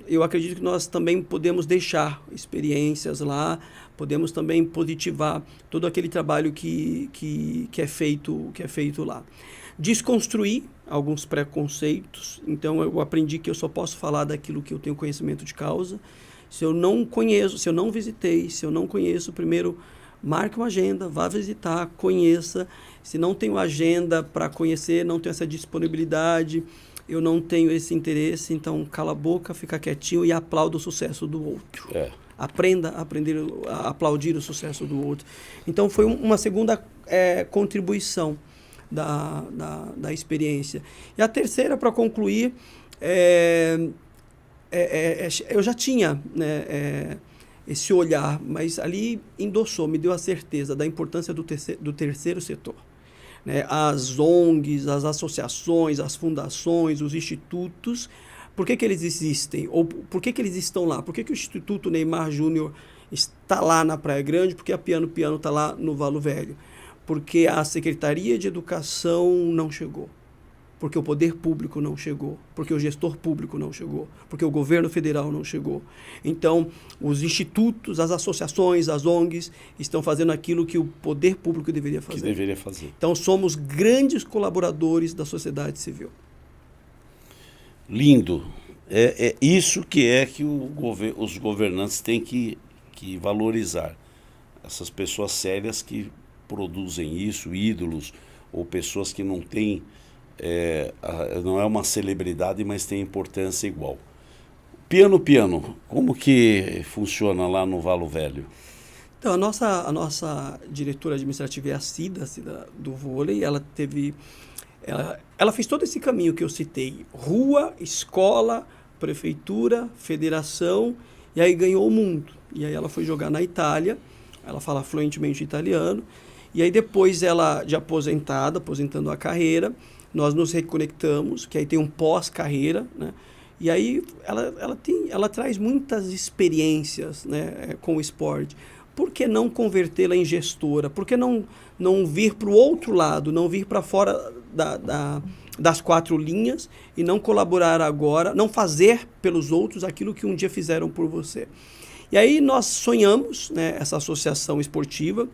Eu acredito que nós também podemos deixar experiências lá, podemos também positivar todo aquele trabalho que é feito lá. Desconstruir alguns preconceitos. Então, eu aprendi que eu só posso falar daquilo que eu tenho conhecimento de causa. Se eu não conheço, se eu não visitei, se eu não conheço, primeiro marque uma agenda, vá visitar, conheça. Se não tenho agenda para conhecer, não tenho essa disponibilidade, eu não tenho esse interesse, então cala a boca, fica quietinho e aplauda o sucesso do outro. Aprenda a aplaudir o sucesso do outro. Então, foi uma segunda contribuição da experiência. E a terceira, para concluir, eu já tinha, né, esse olhar, mas ali endossou, me deu a certeza da importância do terceiro setor. Né? As ONGs, as associações, as fundações, os institutos, por que eles existem? Ou por que eles estão lá? Por que o Instituto Neymar Júnior está lá na Praia Grande? Porque a Piano Piano está lá no Valo Velho? Porque a Secretaria de Educação não chegou. Porque o poder público não chegou, porque o gestor público não chegou, porque o governo federal não chegou. Então, os institutos, as associações, as ONGs estão fazendo aquilo que o poder público deveria fazer. Então, somos grandes colaboradores da sociedade civil. Lindo. É isso que os governantes têm que valorizar. Essas pessoas sérias que produzem isso, ídolos, ou pessoas que não têm... não é uma celebridade, mas tem importância igual. Piano Piano, como que funciona lá no Valo Velho? Então, a nossa diretora administrativa é a Cida do vôlei. Ela fez todo esse caminho que eu citei: rua, escola, prefeitura, federação, e aí ganhou o mundo. E aí ela foi jogar na Itália, ela fala fluentemente italiano, e aí depois ela, de aposentando a carreira, nós nos reconectamos, que aí tem um pós-carreira, né? E aí ela traz muitas experiências, né, com o esporte. Por que não convertê-la em gestora? Por que não vir para o outro lado, não vir para fora das quatro linhas e não colaborar agora, não fazer pelos outros aquilo que um dia fizeram por você? E aí nós sonhamos, né, essa associação esportiva,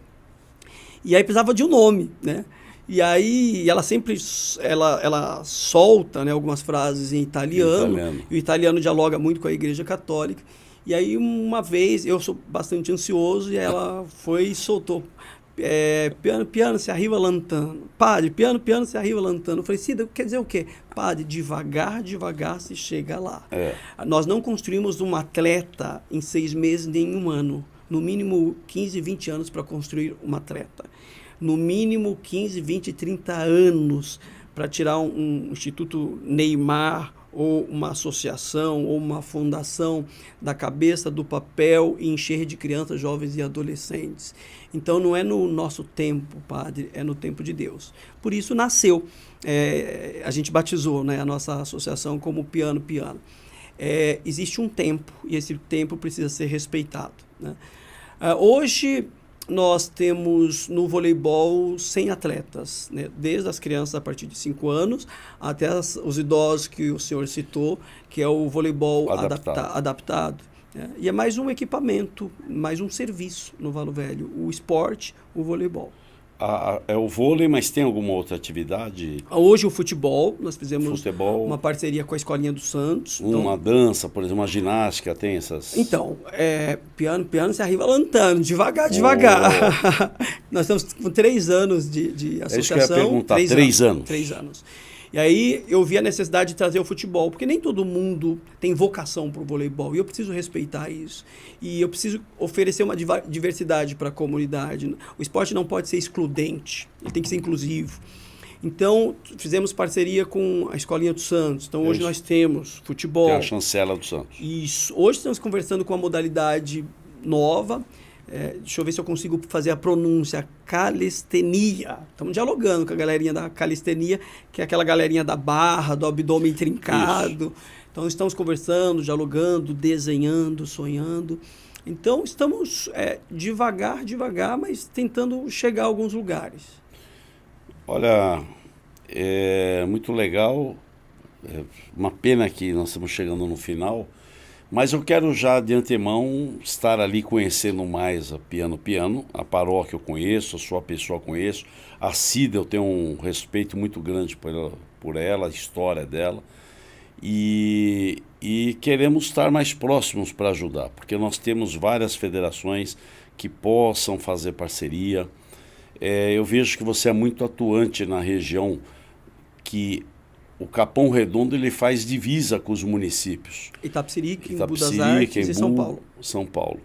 e aí precisava de um nome, né? E aí ela sempre ela solta, né, algumas frases em italiano. E o italiano dialoga muito com a Igreja Católica. E aí uma vez, eu sou bastante ansioso, e ela foi e soltou: piano, piano, se arriva lantano. Padre, piano, piano, se arriva lantano. Eu falei: Cida, quer dizer o quê? Padre, devagar, devagar se chega lá. Nós não construímos um atleta em 6 meses nem em 1 ano. No mínimo 15, 20 anos para construir um atleta. No mínimo 15, 20, 30 anos para tirar um Instituto Neymar, ou uma associação, ou uma fundação da cabeça, do papel, e encher de crianças, jovens e adolescentes. Então, não é no nosso tempo, padre, é no tempo de Deus. Por isso nasceu, a gente batizou, né, a nossa associação como Piano Piano. Existe um tempo, e esse tempo precisa ser respeitado, né? Hoje, nós temos no voleibol 100 atletas, né? Desde as crianças a partir de 5 anos até os idosos que o senhor citou, que é o voleibol adaptado. Né? E é mais um equipamento, mais um serviço no Valo Velho, o esporte, o voleibol. É o vôlei, mas tem alguma outra atividade? Hoje o futebol, nós fizemos Futebol, uma parceria com a Escolinha do Santos. uma dança, por exemplo, uma ginástica, tem essas... Então, piano se arriva lantando, devagar. Nós estamos com 3 anos de associação. É isso que eu ia perguntar, 3 anos. 3 anos. E aí eu vi a necessidade de trazer o futebol, porque nem todo mundo tem vocação para o voleibol, e eu preciso respeitar isso. E eu preciso oferecer uma diversidade para a comunidade. O esporte não pode ser excludente, ele tem que ser inclusivo. Então, fizemos parceria com a Escolinha do Santos. Então, hoje nós temos futebol. Tem a chancela do Santos. Isso. Hoje estamos conversando com uma modalidade nova. Deixa eu ver se eu consigo fazer a pronúncia. Calistenia. Estamos dialogando com a galerinha da calistenia, que é aquela galerinha da barra, do abdômen trincado. Isso. Então, estamos conversando, dialogando, desenhando, sonhando. Então, estamos devagar, mas tentando chegar a alguns lugares. Olha, é muito legal. É uma pena que nós estamos chegando no final. Mas eu quero já de antemão estar ali conhecendo mais a Piano, a paróquia eu conheço, a sua pessoa eu conheço, a Cida eu tenho um respeito muito grande por ela, a história dela, e queremos estar mais próximos para ajudar, porque nós temos várias federações que possam fazer parceria. Eu vejo que você é muito atuante na região que... O Capão Redondo ele faz divisa com os municípios. Itapecerica, Embu das Artes e São Paulo. São Paulo.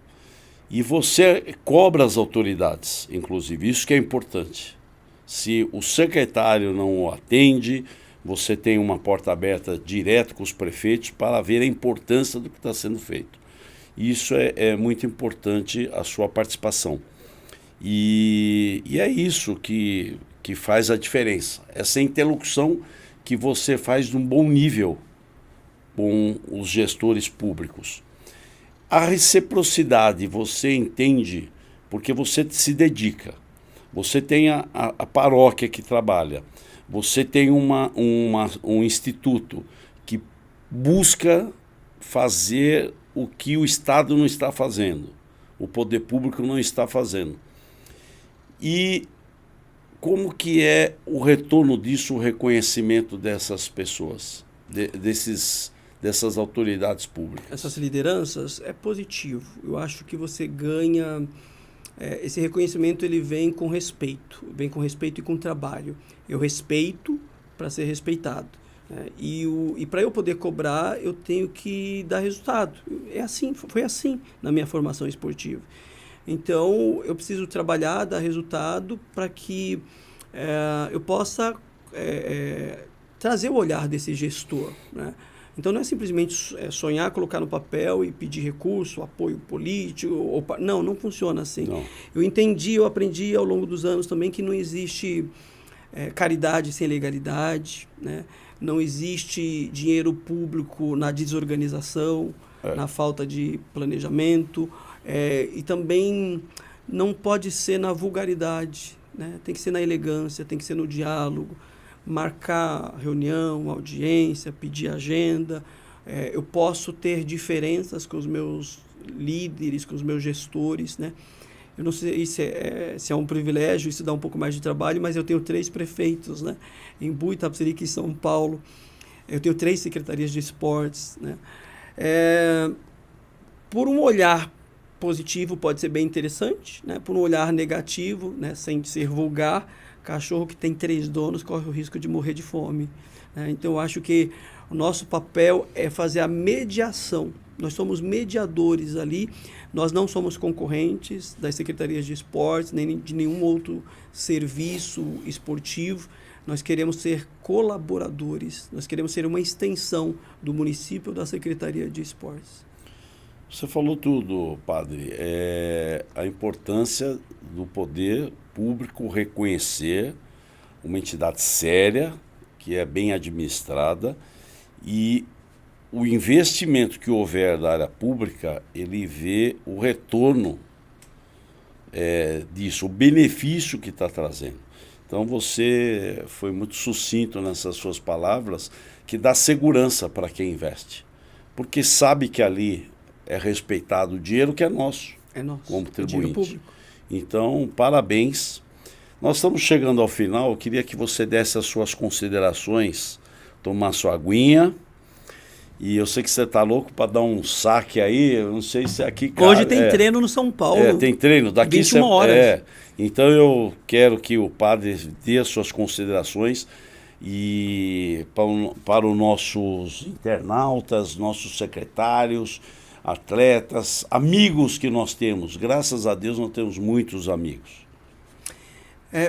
E você cobra as autoridades, inclusive. Isso que é importante. Se o secretário não o atende, você tem uma porta aberta direto com os prefeitos para ver a importância do que está sendo feito. Isso é muito importante, a sua participação. E é isso que faz a diferença. Essa interlocução que você faz num bom nível com os gestores públicos. A reciprocidade você entende porque você se dedica. Você tem a paróquia que trabalha. Você tem um instituto que busca fazer o que o Estado não está fazendo, o poder público não está fazendo. E como que é o retorno disso, o reconhecimento dessas pessoas, dessas autoridades públicas? Essas lideranças é positivo. Eu acho que você ganha... esse reconhecimento ele vem com respeito e com trabalho. Eu respeito para ser respeitado. E para eu poder cobrar, eu tenho que dar resultado. Foi assim na minha formação esportiva. Então, eu preciso trabalhar, dar resultado para que eu possa trazer o olhar desse gestor, né? Então, não é simplesmente sonhar, colocar no papel e pedir recurso, apoio político. Não funciona assim. Não. Eu aprendi ao longo dos anos também que não existe caridade sem legalidade, né? Não existe dinheiro público na desorganização, na falta de planejamento. E também não pode ser na vulgaridade, né? Tem que ser na elegância, tem que ser no diálogo, marcar reunião, audiência, pedir agenda. Eu posso ter diferenças com os meus líderes, com os meus gestores, né? Eu não sei se é um privilégio, isso dá um pouco mais de trabalho, mas eu tenho 3 prefeitos, né? Embu, Itapecerica e São Paulo. Eu tenho 3 secretarias de esportes, né? Por um olhar positivo pode ser bem interessante, né? Por um olhar negativo, né? Sem ser vulgar, cachorro que tem 3 donos corre o risco de morrer de fome, né? Então eu acho que o nosso papel é fazer a mediação. Nós somos mediadores ali, nós não somos concorrentes das secretarias de esportes, nem de nenhum outro serviço esportivo. Nós queremos ser colaboradores, nós queremos ser uma extensão do município ou da Secretaria de Esportes. Você falou tudo, padre. A importância do poder público reconhecer uma entidade séria, que é bem administrada, e o investimento que houver da área pública, ele vê o retorno disso, o benefício que está trazendo. Então você foi muito sucinto nessas suas palavras, que dá segurança para quem investe, porque sabe que ali é respeitado o dinheiro que é nosso, como contribuinte. Então, parabéns. Nós estamos chegando ao final, eu queria que você desse as suas considerações, tomar sua aguinha. E eu sei que você está louco para dar um saque aí, eu não sei se aqui... Cara, hoje tem treino no São Paulo. Tem treino. Daqui 21 horas. Então eu quero que o padre dê as suas considerações e para os nossos internautas, nossos secretários, atletas, amigos que nós temos. Graças a Deus nós temos muitos amigos.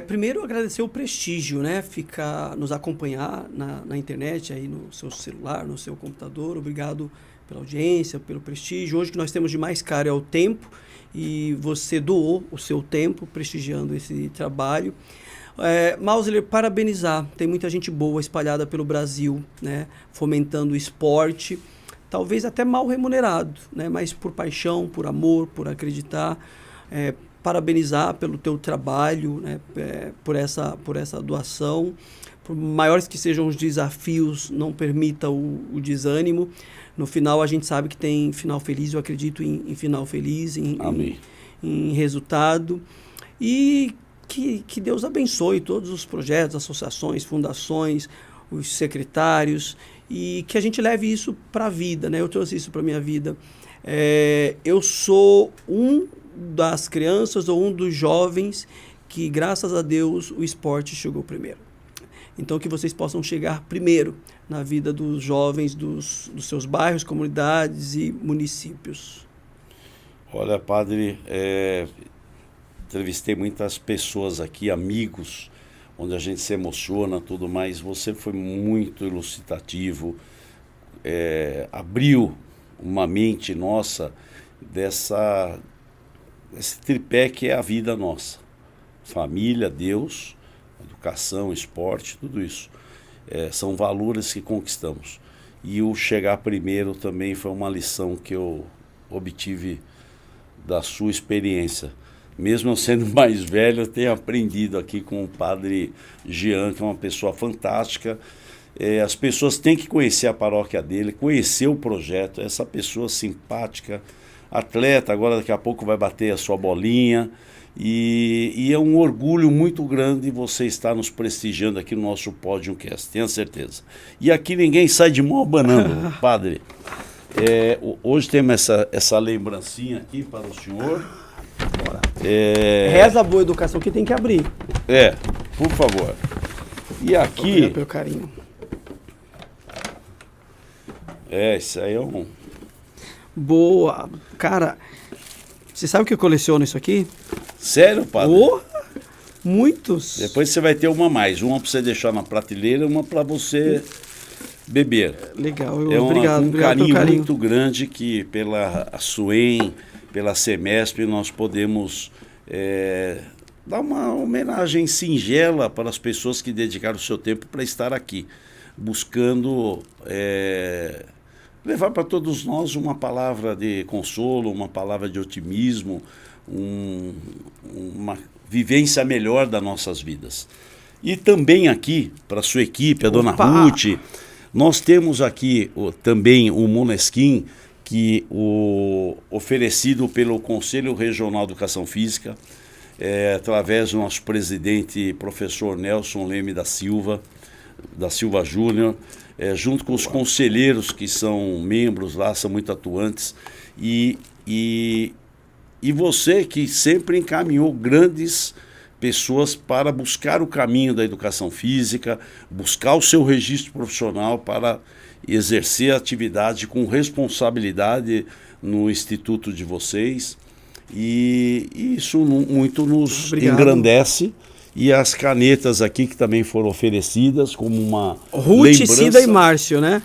Primeiro, agradecer o prestígio, né? Nos acompanhar na internet, aí no seu celular, no seu computador. Obrigado pela audiência, pelo prestígio. Hoje o que nós temos de mais caro é o tempo, e você doou o seu tempo prestigiando esse trabalho. Mauser, parabenizar. Tem muita gente boa espalhada pelo Brasil, né? Fomentando o esporte, talvez até mal remunerado, né? Mas por paixão, por amor, por acreditar. Parabenizar pelo teu trabalho, né? por essa doação. Por maiores que sejam os desafios, não permita o desânimo. No final, a gente sabe que tem final feliz. Eu acredito em final feliz, em resultado. E que Deus abençoe todos os projetos, associações, fundações, os secretários, e que a gente leve isso para a vida, né? Eu trouxe isso para a minha vida. Eu sou das crianças ou dos jovens que, graças a Deus, o esporte chegou primeiro. Então, que vocês possam chegar primeiro na vida dos jovens dos seus bairros, comunidades e municípios. Olha, padre, entrevistei muitas pessoas aqui, amigos, onde a gente se emociona, tudo mais. Você foi muito elucidativo, abriu uma mente nossa esse tripé que é a vida nossa. Família, Deus, educação, esporte, tudo isso. São valores que conquistamos. E o chegar primeiro também foi uma lição que eu obtive da sua experiência. Mesmo eu sendo mais velho, eu tenho aprendido aqui com o padre Jean, que é uma pessoa fantástica. As pessoas têm que conhecer a paróquia dele, conhecer o projeto, essa pessoa simpática, atleta, agora daqui a pouco vai bater a sua bolinha, e é um orgulho muito grande você estar nos prestigiando aqui no nosso Podiumcast, tenha certeza. E aqui ninguém sai de mão abanando, padre. Hoje temos essa lembrancinha aqui para o senhor. Reza a boa educação que tem que abrir. Por favor. E aqui... pelo carinho. Isso aí é um... Boa. Cara, você sabe que eu coleciono isso aqui? Sério, padre? Muitos. Depois você vai ter uma mais. Uma para você deixar na prateleira, uma para você beber. Legal. Obrigado. Obrigado Um carinho muito grande que pela SUEM, pela Semesp, nós podemos dar uma homenagem singela para as pessoas que dedicaram o seu tempo para estar aqui, buscando... levar para todos nós uma palavra de consolo, uma palavra de otimismo, uma vivência melhor das nossas vidas. E também aqui, para a sua equipe, a dona Ruth, nós temos aqui também o Moleskine, que oferecido pelo Conselho Regional de Educação Física, através do nosso presidente, professor Nelson Leme da Silva Júnior, junto com os conselheiros que são membros lá, são muito atuantes, e você que sempre encaminhou grandes pessoas para buscar o caminho da educação física, buscar o seu registro profissional para exercer a atividade com responsabilidade no instituto de vocês, e isso muito nos engrandece. E as canetas aqui que também foram oferecidas como uma Ruth, Cida e Márcio, né?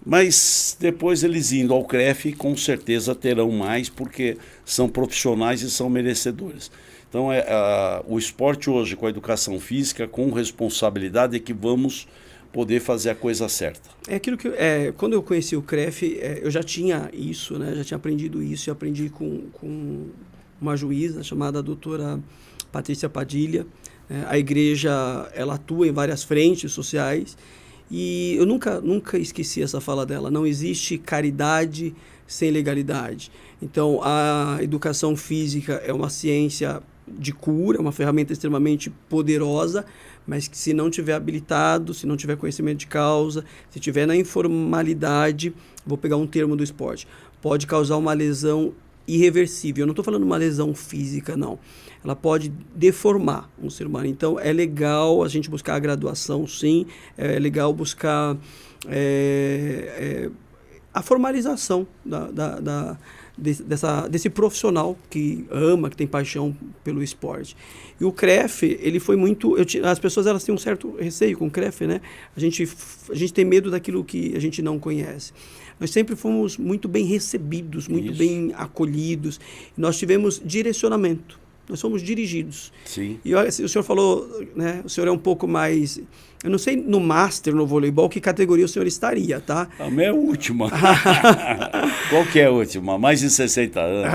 Mas depois eles indo ao CREF, com certeza terão mais, porque são profissionais e são merecedores. Então, o esporte hoje, com a educação física, com responsabilidade, é que vamos poder fazer a coisa certa. É aquilo que quando eu conheci o CREF, eu já tinha isso, né? Já tinha aprendido isso, e aprendi com uma juíza chamada doutora Patrícia Padilha. A igreja, ela atua em várias frentes sociais, e eu nunca esqueci essa fala dela: não existe caridade sem legalidade. Então, a educação física é uma ciência de cura, uma ferramenta extremamente poderosa, mas que se não tiver habilitado, se não tiver conhecimento de causa, se tiver na informalidade, vou pegar um termo do esporte, pode causar uma lesão irreversível. Eu não estou falando uma lesão física, não. Ela pode deformar um ser humano. Então, é legal a gente buscar a graduação, sim. É legal buscar a formalização desse profissional que ama, que tem paixão pelo esporte. E o CREF, ele foi muito... as pessoas elas têm um certo receio com o CREF, né? A gente tem medo daquilo que a gente não conhece. Nós sempre fomos muito bem recebidos, muito bem acolhidos. Nós tivemos direcionamento. Nós somos dirigidos. Sim. E o senhor falou, né? O senhor é um pouco mais... Eu não sei no Master, no voleibol, que categoria o senhor estaria, tá? A minha é a última. Qual que é a última? Mais de 60 anos.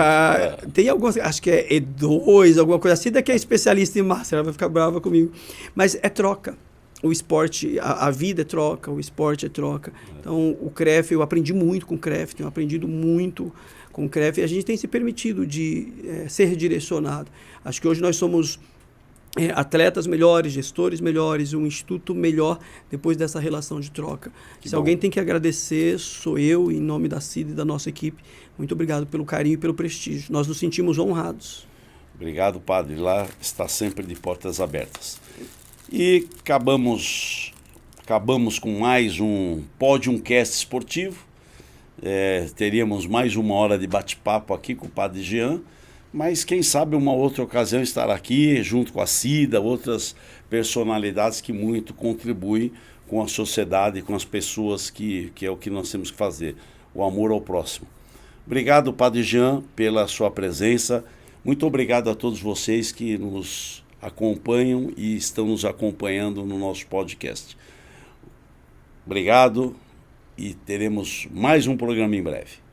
Tem algumas, acho que é E2, alguma coisa assim. Daqui é especialista em Master, ela vai ficar brava comigo. Mas é troca. O esporte, a vida é troca, o esporte é troca. Então, o CREF, eu aprendi muito com o CREF, tenho aprendido muito com o CREF, e a gente tem se permitido de ser direcionado. Acho que hoje nós somos atletas melhores, gestores melhores, um instituto melhor depois dessa relação de troca. Se alguém tem que agradecer, sou eu, em nome da CIDA e da nossa equipe. Muito obrigado pelo carinho e pelo prestígio. Nós nos sentimos honrados. Obrigado, padre. Lá está sempre de portas abertas. E acabamos com mais um Podiumcast esportivo. Teríamos mais uma hora de bate-papo aqui com o padre Jean, mas quem sabe uma outra ocasião estar aqui junto com a CIDA, outras personalidades que muito contribuem com a sociedade, com as pessoas, que é o que nós temos que fazer, o amor ao próximo. Obrigado, padre Jean, pela sua presença. Muito obrigado a todos vocês que nos acompanham e estão nos acompanhando no nosso podcast. Obrigado e teremos mais um programa em breve.